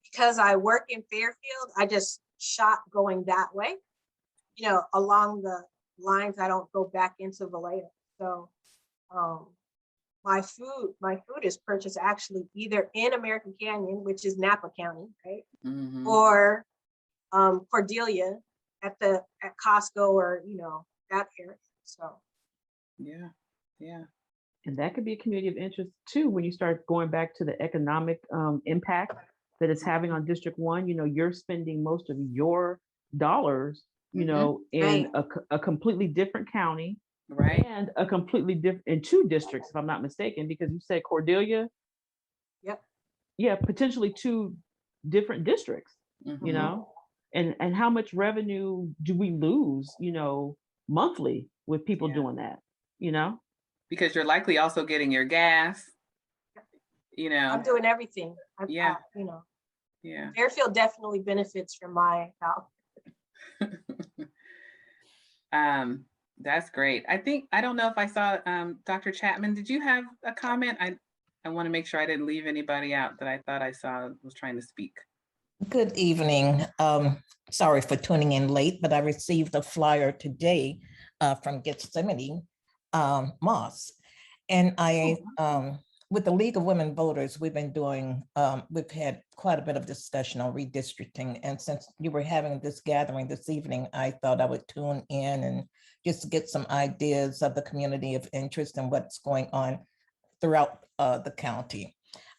because I work in Fairfield, I just shop going that way, you know, along the lines. I don't go back into Vallejo. So my food is purchased actually either in American Canyon, which is Napa County, right? Mm-hmm. Or Cordelia at Costco, or, you know, that area. So yeah. And that could be a community of interest too, when you start going back to the economic impact that it's having on District 1. You know, you're spending most of your dollars, you know, in a completely different county, right? And a completely different, in 2 districts, if I'm not mistaken, because you said Cordelia. Yep. Yeah, potentially 2 different districts, you know, and how much revenue do we lose, you know, monthly with people doing that, you know? Because you're likely also getting your gas, you know. I'm doing everything. You know. Yeah. Fairfield definitely benefits from my help. That's great. I don't know if I saw Dr. Chapman. Did you have a comment? I want to make sure I didn't leave anybody out that I thought I saw was trying to speak. Good evening. Sorry for tuning in late, but I received a flyer today from Gethsemane Moss. And I, with the League of Women Voters, we've been doing, we've had quite a bit of discussion on redistricting. And since you were having this gathering this evening, I thought I would tune in and just get some ideas of the community of interest and what's going on throughout the county.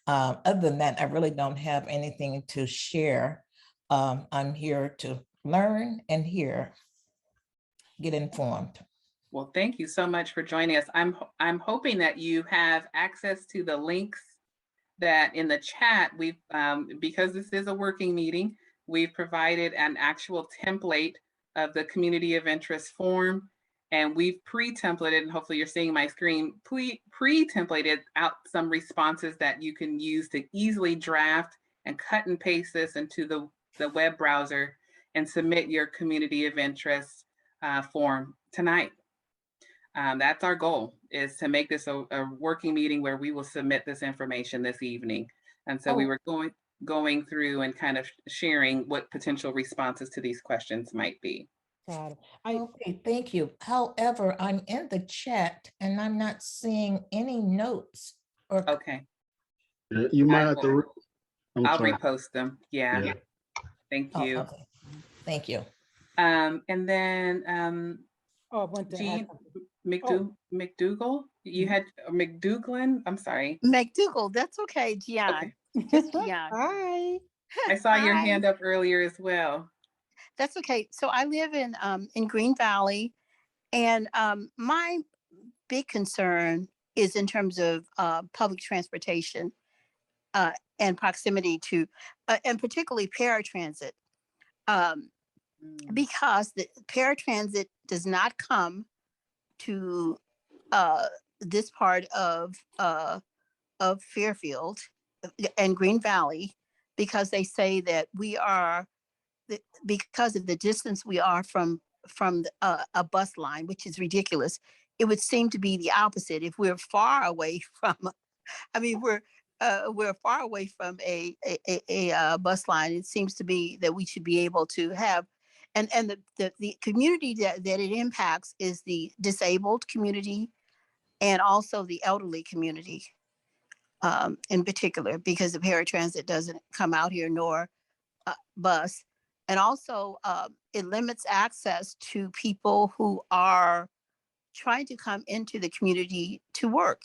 Other than that, I really don't have anything to share. I'm here to learn and get informed. Well, thank you so much for joining us. I'm hoping that you have access to the links that in the chat we've, because this is a working meeting, we've provided an actual template of the community of interest form, and we've pre-templated, and hopefully you're seeing my screen, pre-templated out some responses that you can use to easily draft and cut and paste this into the web browser and submit your community of interest form tonight. That's our goal, is to make this a working meeting where we will submit this information this evening. And so we were going through and kind of sharing what potential responses to these questions might be. Got it. Okay, thank you. However, I'm in the chat and I'm not seeing any notes. Okay. You might have to. I'll repost them. Yeah. Thank you. Okay. Thank you. And then Jean McDougall, you had McDougalin. I'm sorry. McDougall, that's okay, Gian. Okay. Just Gian. Hi. I saw your hand up earlier as well. That's okay. So I live in Green Valley, and my big concern is in terms of public transportation and proximity to, and particularly paratransit, because the paratransit does not come to this part of Fairfield and Green Valley, because they say that we are, because of the distance we are from a bus line, which is ridiculous. It would seem to be the opposite. If we're far away from, I mean, we're far away from a bus line. It seems to be that we should be able to have, and the community that it impacts is the disabled community and also the elderly community, in particular, because the paratransit doesn't come out here nor bus. And also it limits access to people who are trying to come into the community to work.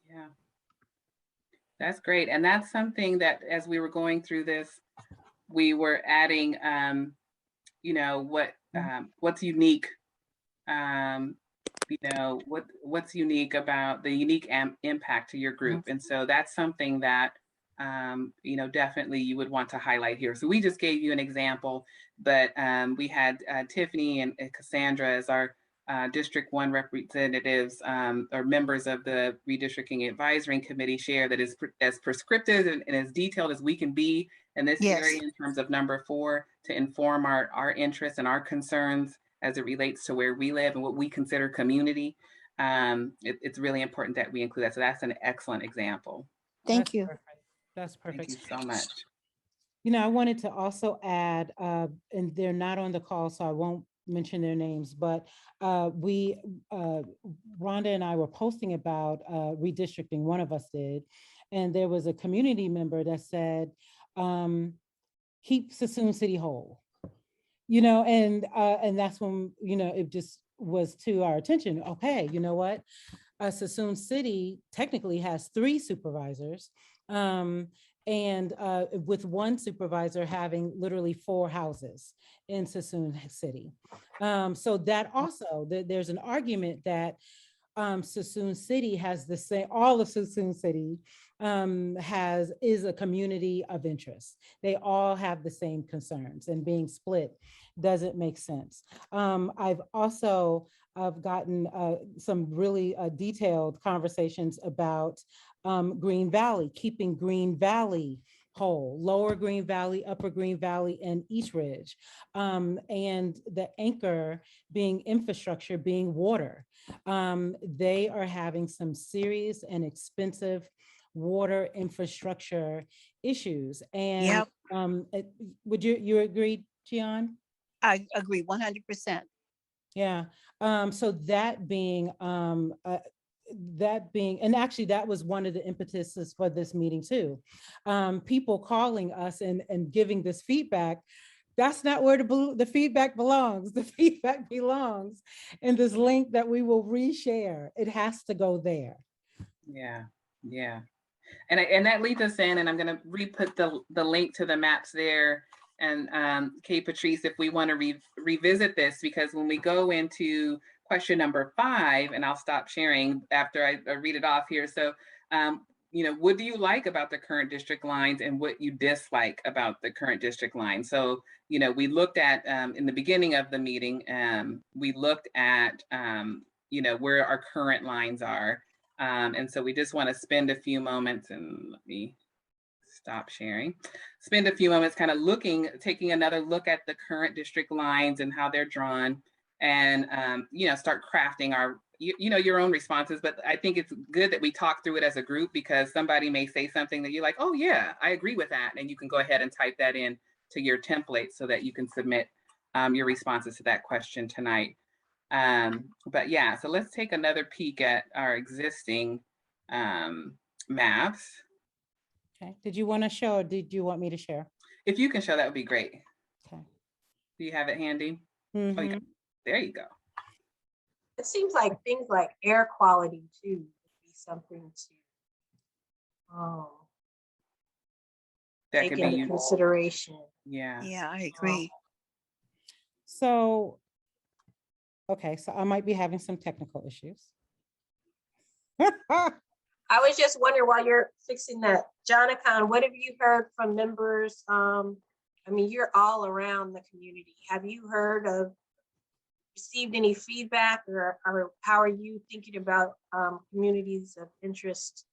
Yeah, that's great. And that's something that as we were going through this, we were adding, you know, what's unique, you know, what's unique about the unique impact to your group. And so that's something that, you know, definitely you would want to highlight here. So we just gave you an example, but we had Tiffany and Cassandra as our District 1 representatives or members of the Redistricting Advisory Committee share that is as prescriptive and as detailed as we can be in this area in terms of number 4 to inform our interests and our concerns as it relates to where we live and what we consider community. It's really important that we include that. So that's an excellent example. Thank you. Perfect. That's perfect. Thank you so much. You know, I wanted to also add, and they're not on the call, so I won't mention their names, but Rhonda and I were posting about redistricting, one of us did, and there was a community member that said, keep Sassoon City whole. You know, and that's when, you know, it just was to our attention. Okay, you know what? Sassoon City technically has 3 supervisors, and with one supervisor having literally 4 houses in Sassoon City. So that also, there's an argument that Sassoon City has the same, all of Sassoon City is a community of interest. They all have the same concerns, and being split doesn't make sense. I've gotten some really detailed conversations about Green Valley, keeping Green Valley whole, Lower Green Valley, Upper Green Valley, and East Ridge. And the anchor being infrastructure, being water. They are having some serious and expensive water infrastructure issues. And would you agree, Gian? I agree 100%. Yeah. So that being, and actually that was one of the impetuses for this meeting too. People calling us and giving this feedback. That's not where the feedback belongs. The feedback belongs in this link that we will reshare. It has to go there. Yeah, yeah. And that leads us in, and I'm gonna re-put the link to the maps there. And Kate Patrice, if we want to revisit this, because when we go into question number 5, and I'll stop sharing after I read it off here. So, you know, what do you like about the current district lines and what you dislike about the current district lines? So, you know, we looked at, in the beginning of the meeting, we looked at, you know, where our current lines are. And so we just want to spend a few moments, and let me stop sharing, spend a few moments kind of taking another look at the current district lines and how they're drawn, and you know, start crafting our, you know, your own responses. But I think it's good that we talk through it as a group, because somebody may say something that you're like, oh yeah, I agree with that. And you can go ahead and type that in to your template so that you can submit your responses to that question tonight. But yeah, so let's take another peek at our existing maps. Okay. Did you want to show, or did you want me to share? If you can show, that would be great. Okay. Do you have it handy? Mm-hmm. Oh, yeah. There you go. It seems like things like air quality too would be something to that take could into be consideration. Yeah. Yeah, I agree. So, okay, so I might be having some technical issues. I was just wondering, while you're fixing that, Jonathan, what have you heard from members? I mean, you're all around the community. Have you heard of received any feedback, or how are you thinking about communities of interest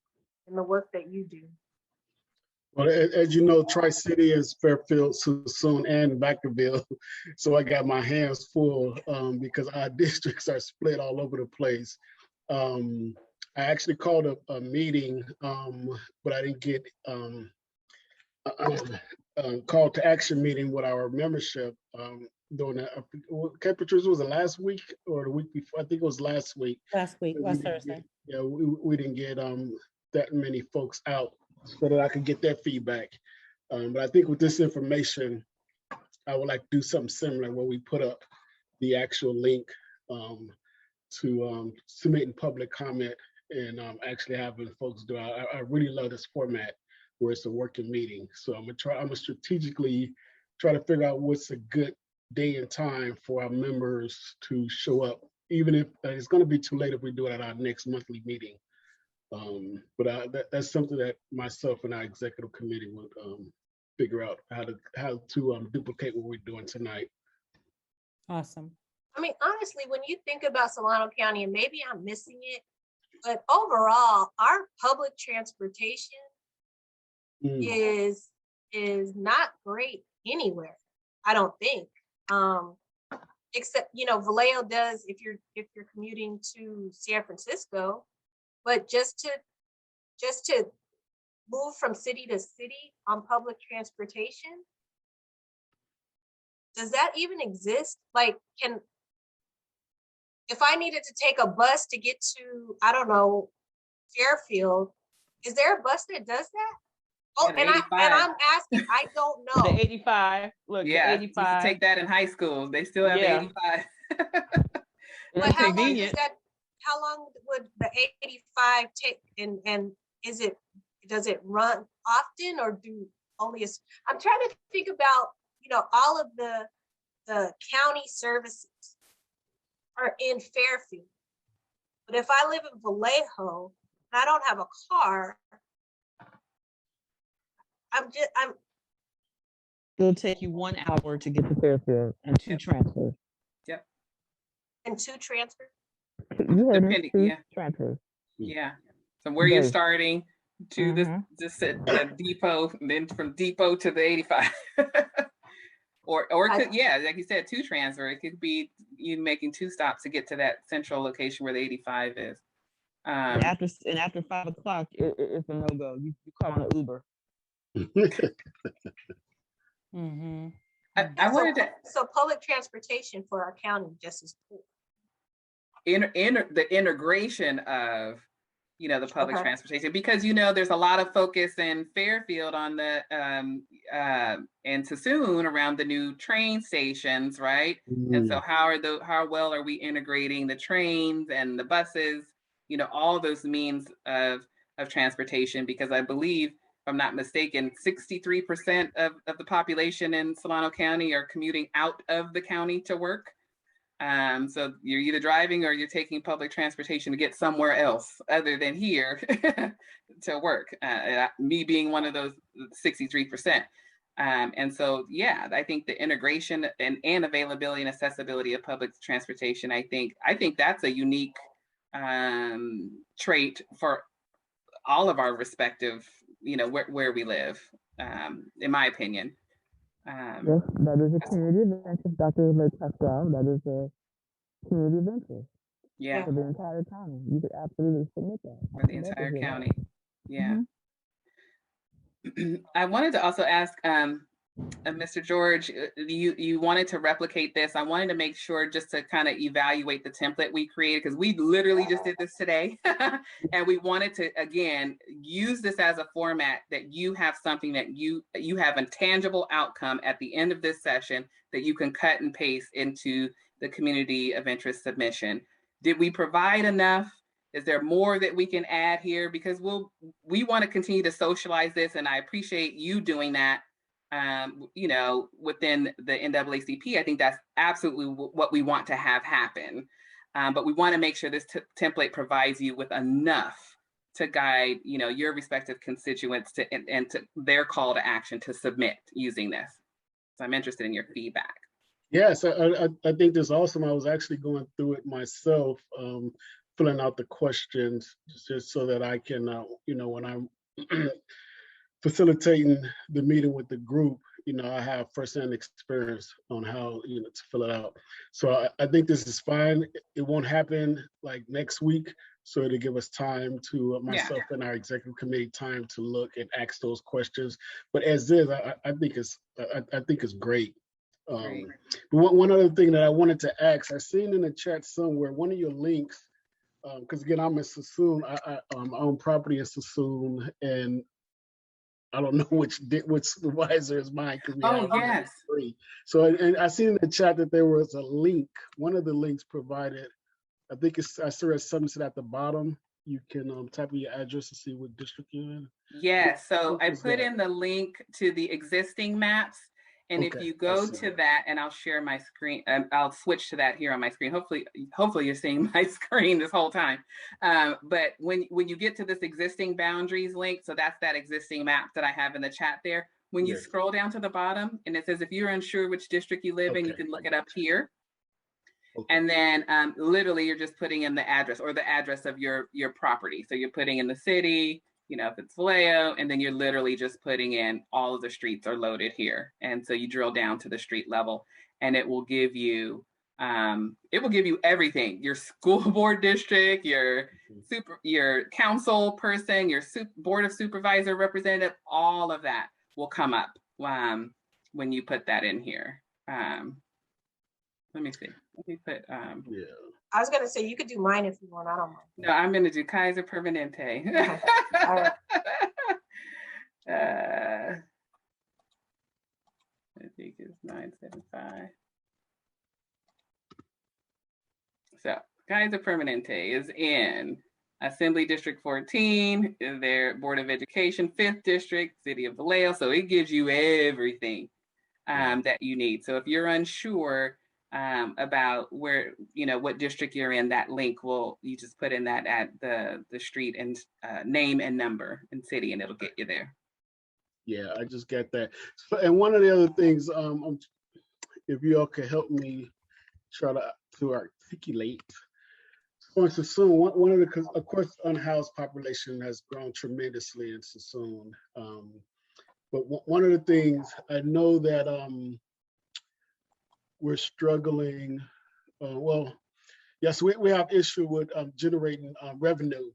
in the work that you do? Well, as you know, Tri-City is Fairfield, Suisun, and Vacaville. So I got my hands full because our districts are split all over the place. I actually called a meeting, but I didn't get call to action meeting with our membership during that. Patrice, was it last week or the week before? I think it was last week. Last Thursday. We didn't get that many folks out so that I could get their feedback. But I think with this information, I would like to do something similar where we put up the actual link to submitting public comment and actually having folks do it. I really love this format where it's a working meeting. So I'm gonna strategically try to figure out what's a good day and time for our members to show up, even if it's gonna be too late if we do it at our next monthly meeting. But that's something that myself and our executive committee would figure out how to duplicate what we're doing tonight. Awesome. I mean, honestly, when you think about Solano County, and maybe I'm missing it, but overall, our public transportation is not great anywhere, I don't think. Except, Vallejo does if you're commuting to San Francisco, but just to move from city to city on public transportation, does that even exist? Like, if I needed to take a bus to get to, I don't know, Fairfield, is there a bus that does that? Oh, and I'm asking, I don't know. The 85. Look, yeah, the 85. Take that in high school. They still have the 85. But how long is that? How long would the 85 take? And does it run often, or do only? I'm trying to think about, all of the county services are in Fairfield. But if I live in Vallejo and I don't have a car, It'll take you 1 hour to get to Fairfield and 2 transfers. Yep. And 2 transfers? You heard me, Depending, 2 transfers. Yeah. So where you're starting to this the depot, and then from depot to the 85. or like you said, 2 transfer. It could be you making 2 stops to get to that central location where the 85 is. And after 5 o'clock, it's a no-go. You call an Uber. I wanted to. So public transportation for our county just is poor. The integration of the public transportation, because there's a lot of focus in Fairfield on the and Suisun around the new train stations, right? And so how well are we integrating the trains and the buses, all those means of transportation? Because I believe, if I'm not mistaken, 63% of the population in Solano County are commuting out of the county to work. So you're either driving or you're taking public transportation to get somewhere else other than here to work. Me being one of those 63%. And so, I think the integration and availability and accessibility of public transportation, I think that's a unique trait for all of our respective, where we live, in my opinion. Yes, that is a community of interest, Dr. Pascal. That is a community of interest. Yeah. For the entire county. You could absolutely submit that. For the entire county. Yeah. I wanted to also ask Mr. George, you wanted to replicate this. I wanted to make sure just to kind of evaluate the template we created, because we literally just did this today. And we wanted to, again, use this as a format that you have something that you have a tangible outcome at the end of this session that you can cut and paste into the community of interest submission. Did we provide enough? Is there more that we can add here? Because we want to continue to socialize this, and I appreciate you doing that. Within the NAACP, I think that's absolutely what we want to have happen. But we want to make sure this template provides you with enough to guide, your respective constituents and to their call to action to submit using this. So I'm interested in your feedback. Yes, I think that's awesome. I was actually going through it myself, filling out the questions just so that I can, when I'm facilitating the meeting with the group, I have firsthand experience on how, to fill it out. So I think this is fine. It won't happen like next week. So it'll give us time to, myself and our executive committee, time to look and ask those questions. But as is, I think it's great. Great. But one other thing that I wanted to ask, I seen in the chat somewhere, one of your links, because again, I'm in Sassoon, I own property in Sassoon, and I don't know which supervisor is mine because we have yes. three. So, and I seen in the chat that there was a link. One of the links provided, I think I saw something at the bottom. You can type in your address to see what district you're in. Yes. So I put in the link to the existing maps. And if you go to that, and I'll share my screen, I'll switch to that here on my screen. Hopefully you're seeing my screen this whole time. But when you get to this existing boundaries link, so that's that existing map that I have in the chat there. When you scroll down to the bottom, and it says, if you're unsure which district you live in, you can look it up here. And then literally you're just putting in the address or the address of your property. So you're putting in the city, if it's Vallejo, and then you're literally just putting in all of the streets are loaded here. And so you drill down to the street level and it will give you everything, your school board district, your council person, your board of supervisor representative, all of that will come up when you put that in here. Let me see. Let me put I was gonna say you could do mine if you want. I don't mind. No, I'm gonna do Kaiser Permanente. Okay. All right. I think it's 975. So Kaiser Permanente is in Assembly District 14, their Board of Education, 5th District, City of Vallejo. So it gives you everything that you need. So if you're unsure about where, what district you're in, that link you just put in that at the street and name and number and city, and it'll get you there. Yeah, I just got that. So, and one of the other things, if you all could help me try to articulate. For Sassoon, one of the, of course, unhoused population has grown tremendously in Sassoon. But one of the things I know that we're struggling, yes, we have issue with generating revenue.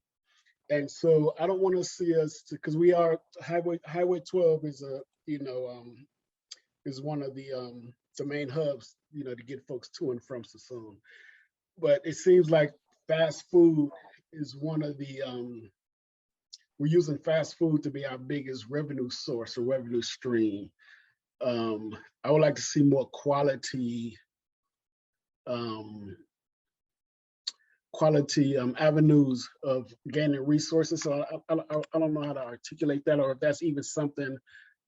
And so I don't want to see us, because we are, Highway 12 is is one of the main hubs, to get folks to and from Sassoon. But it seems like fast food is one of the, we're using fast food to be our biggest revenue source or revenue stream. I would like to see more quality avenues of gaining resources. So I don't know how to articulate that, or if that's even something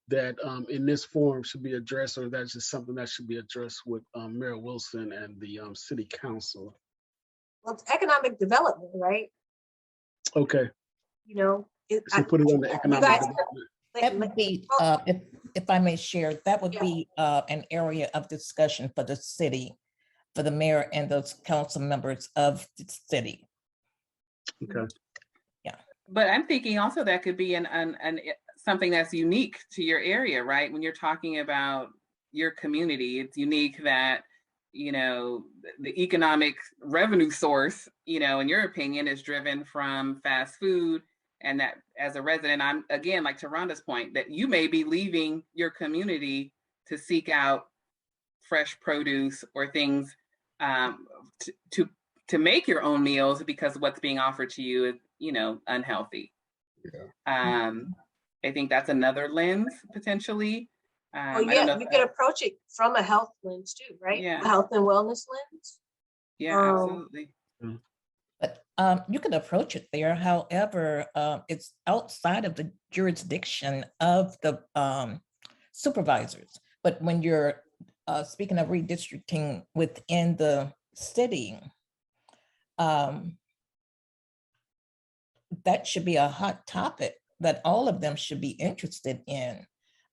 that in this forum should be addressed, or that's just something that should be addressed with Mayor Wilson and the city council. Well, it's economic development, right? Okay. So put it on the economic development. That would be, if I may share, that would be an area of discussion for the city, for the mayor and those council members of the city. Okay. Yeah. But I'm thinking also that could be something that's unique to your area, right? When you're talking about your community, it's unique that, the economic revenue source, in your opinion, is driven from fast food. And that as a resident, I'm, again, like to Rhonda's point, that you may be leaving your community to seek out fresh produce or things to make your own meals because what's being offered to you is, unhealthy. Yeah. I think that's another lens potentially. You can approach it from a health lens too, right? Yeah. A health and wellness lens. Yeah, absolutely. But you can approach it there. However, it's outside of the jurisdiction of the supervisors. But when you're speaking of redistricting within the city, that should be a hot topic that all of them should be interested in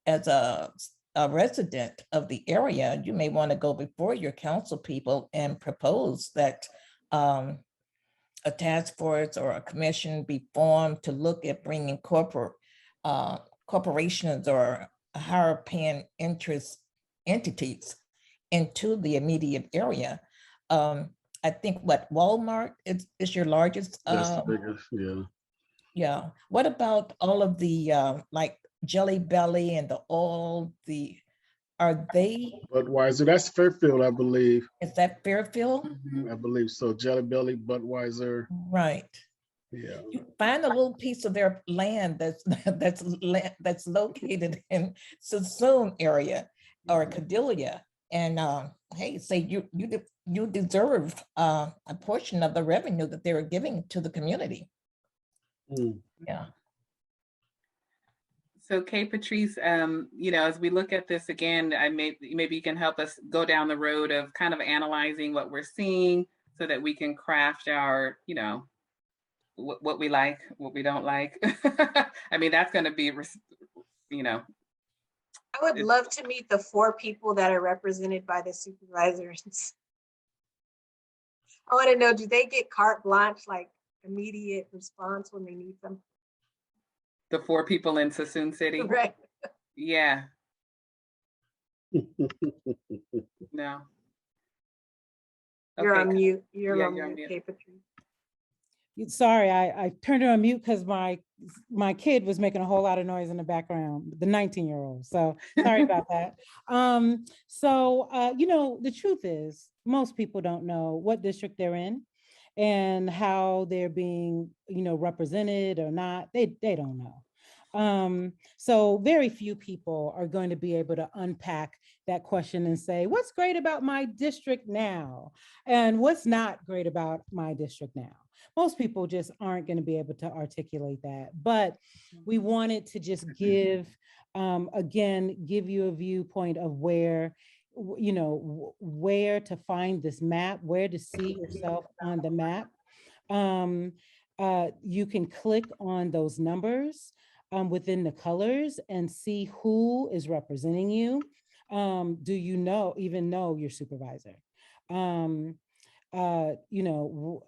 as a a resident of the area, you may want to go before your council people and propose that a task force or a commission be formed to look at bringing corporations or higher paying interest entities into the immediate area. I think what Walmart is your largest. That's the biggest, yeah. Yeah. What about all of the like Jelly Belly and are they? Budweiser, that's Fairfield, I believe. Is that Fairfield? I believe so. Jelly Belly, Budweiser. Right. Yeah. You find a little piece of their land that's located in Sassoon area or Cadillac, and hey, say you deserve a portion of the revenue that they're giving to the community. Yeah. So Kay Patrice, you know, as we look at this again, maybe you can help us go down the road of kind of analyzing what we're seeing so that we can craft our, you know, what we like, what we don't like. I mean, that's going to be, you know. I would love to meet the 4 people that are represented by the supervisors. I want to know, do they get carte blanche, like immediate response when they need them? The 4 people in Sassoon City? Right. Yeah. No. You're Okay. on mute. You're Yeah, on you're on mute, mute. Kay Patrice. Sorry, I turned it on mute because my kid was making a whole lot of noise in the background, the 19-year-old. So sorry about that. You know, the truth is most people don't know what district they're in and how they're being, you know, represented or not. They don't know. So very few people are going to be able to unpack that question and say, what's great about my district now? And what's not great about my district now? Most people just aren't going to be able to articulate that. But we wanted to just give you a viewpoint of where, you know, where to find this map, where to see yourself on the map. You can click on those numbers within the colors and see who is representing you. Do you even know your supervisor? You know,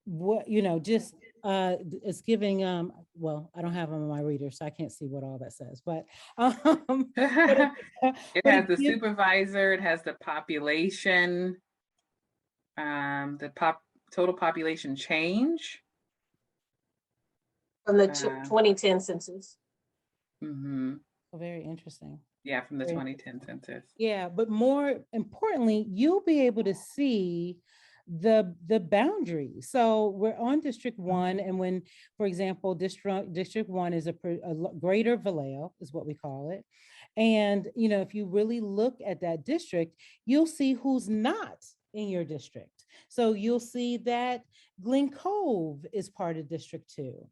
what, you know, just it's giving well, I don't have them on my reader, so I can't see what all that says, but it has the supervisor, it has the population, total population change From the 2010 census. Very interesting. Yeah, from the 2010 census. Yeah, but more importantly, you'll be able to see the boundaries. So we're on District 1, and when, for example, District 1 is a greater Vallejo, is what we call it. And, you know, if you really look at that district, you'll see who's not in your district. So you'll see that Glen Cove is part of District 2.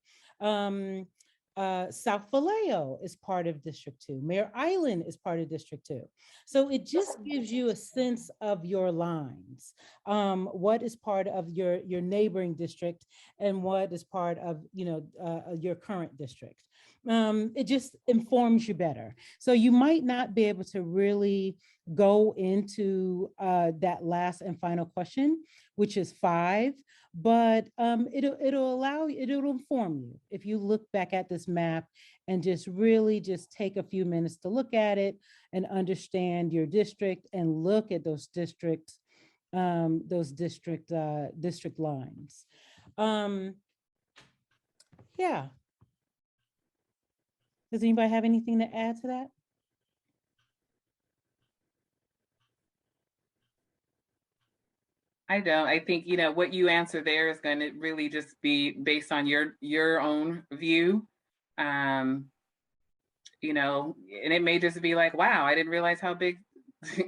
South Vallejo is part of District 2. Mare Island is part of District 2. So it just gives you a sense of your lines. What is part of your neighboring district and what is part of, you know, your current district. It just informs you better. So you might not be able to really go into that last and final question, which is 5, but it'll inform you if you look back at this map and just really just take a few minutes to look at it and understand your district and look at those district lines. Yeah. Does anybody have anything to add to that? I don't. I think, you know, what you answer there is going to really just be based on your own view. You know, and it may just be like, wow, I didn't realize how big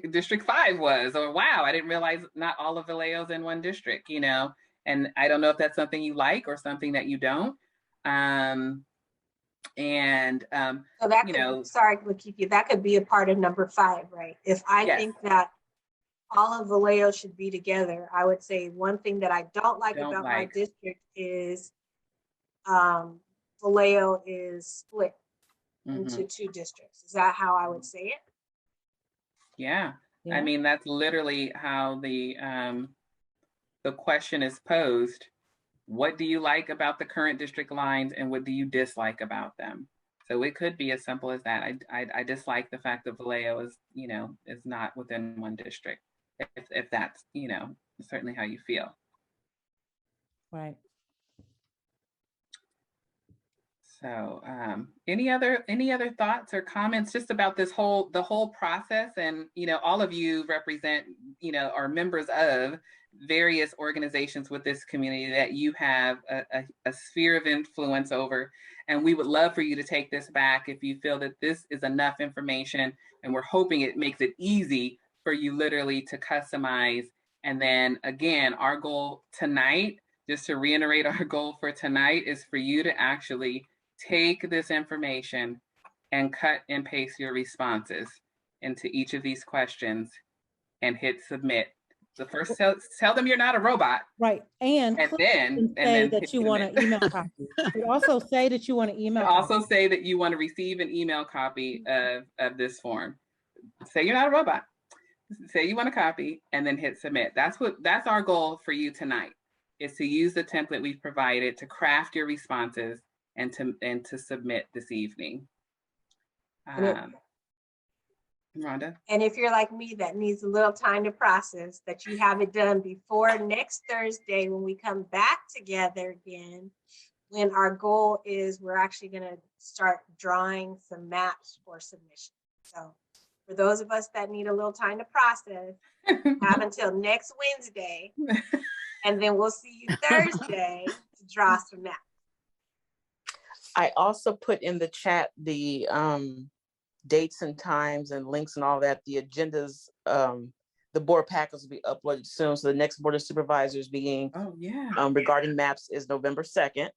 District 5 was, or wow, I didn't realize not all of Vallejo's in one district, you know, and I don't know if that's something you like or something that you don't. So that you know, sorry, Lakeithia, that could be a part of number 5, right? If I think that all of Vallejo should be together, I would say one thing that I don't like about my district is Vallejo is split. into 2 districts. Is that how I would say it? Yeah. Yeah. I mean, that's literally how the question is posed. What do you like about the current district lines and what do you dislike about them? So it could be as simple as that. I dislike the fact that Vallejo is, is not within one district. If that's, certainly how you feel. Right. So any other thoughts or comments just about the whole process? And all of you represent, are members of various organizations with this community that you have a sphere of influence over. And we would love for you to take this back if you feel that this is enough information, and we're hoping it makes it easy for you literally to customize. And then again, our goal tonight, just to reiterate, our goal for tonight is for you to actually take this information and cut and paste your responses into each of these questions and hit submit. So first tell them you're not a robot. Right. And then that you want an email copy. But also say that you want an email also copy. say that you want to receive an email copy of this form. Say you're not a robot. Say you want a copy and then hit submit. That's our goal for you tonight, is to use the template we've provided to craft your responses and to submit this evening. Rhonda? And if you're like me, that needs a little time to process, that you have it done before next Thursday when we come back together again, when our goal is we're actually going to start drawing some maps for submission. So for those of us that need a little time to process, have until next Wednesday, and then we'll see you Thursday to draw some maps. I also put in the chat the dates and times and links and all that. The agendas, the board packets will be uploaded soon. So the next Board of Supervisors meeting regarding maps is November 2nd.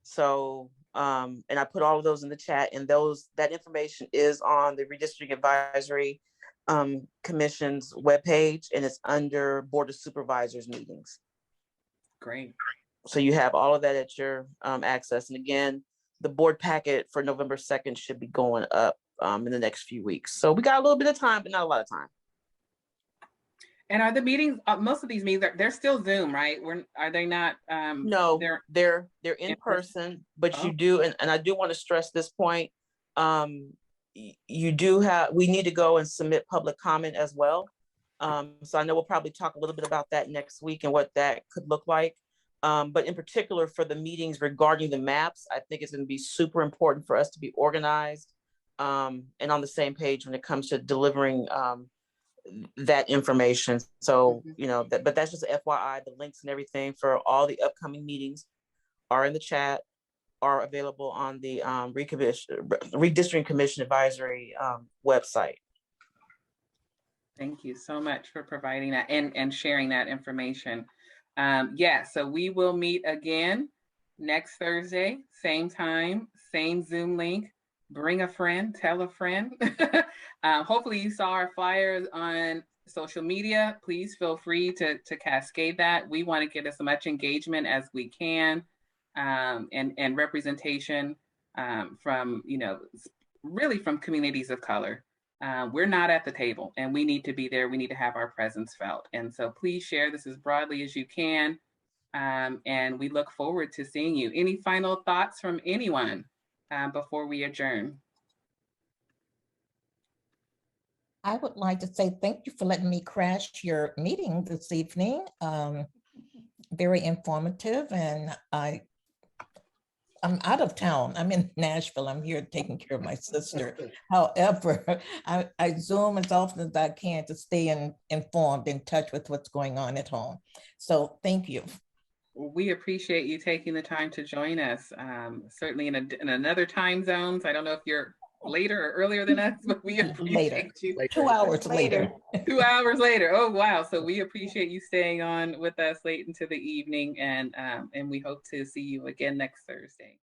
So, and I put all of those in the chat, and that information is on the Redistricting Advisory Commission's webpage, and it's under Board of Supervisors meetings. Great. So you have all of that at your access. And again, the board packet for November 2nd should be going up in the next few weeks. So we got a little bit of time, but not a lot of time. And are the meetings, most of these meetings, they're still Zoom, right? Are they not? No, they're in person, but you do, and I do want to stress this point. We need to go and submit public comment as well. So I know we'll probably talk a little bit about that next week and what that could look like. But in particular for the meetings regarding the maps, I think it's going to be super important for us to be organized and on the same page when it comes to delivering that information. So, but that's just FYI, the links and everything for all the upcoming meetings are in the chat, are available on the Redistricting Commission Advisory website. Thank you so much for providing that and sharing that information. So we will meet again next Thursday, same time, same Zoom link. Bring a friend, tell a friend. Hopefully you saw our flyers on social media. Please feel free to cascade that. We want to get as much engagement as we can and representation from, really from communities of color. We're not at the table and we need to be there. We need to have our presence felt. And so please share this as broadly as you can. And we look forward to seeing you. Any final thoughts from anyone before we adjourn? I would like to say thank you for letting me crash your meeting this evening. Very informative, and I'm out of town. I'm in Nashville. I'm here taking care of my sister. However, I Zoom as often as I can to stay informed, in touch with what's going on at home. So thank you. We appreciate you taking the time to join us. Certainly in another time zones. I don't know if you're later or earlier than us, but we appreciate you. 2 hours later. 2 hours later. Oh, wow. So we appreciate you staying on with us late into the evening, and we hope to see you again next Thursday.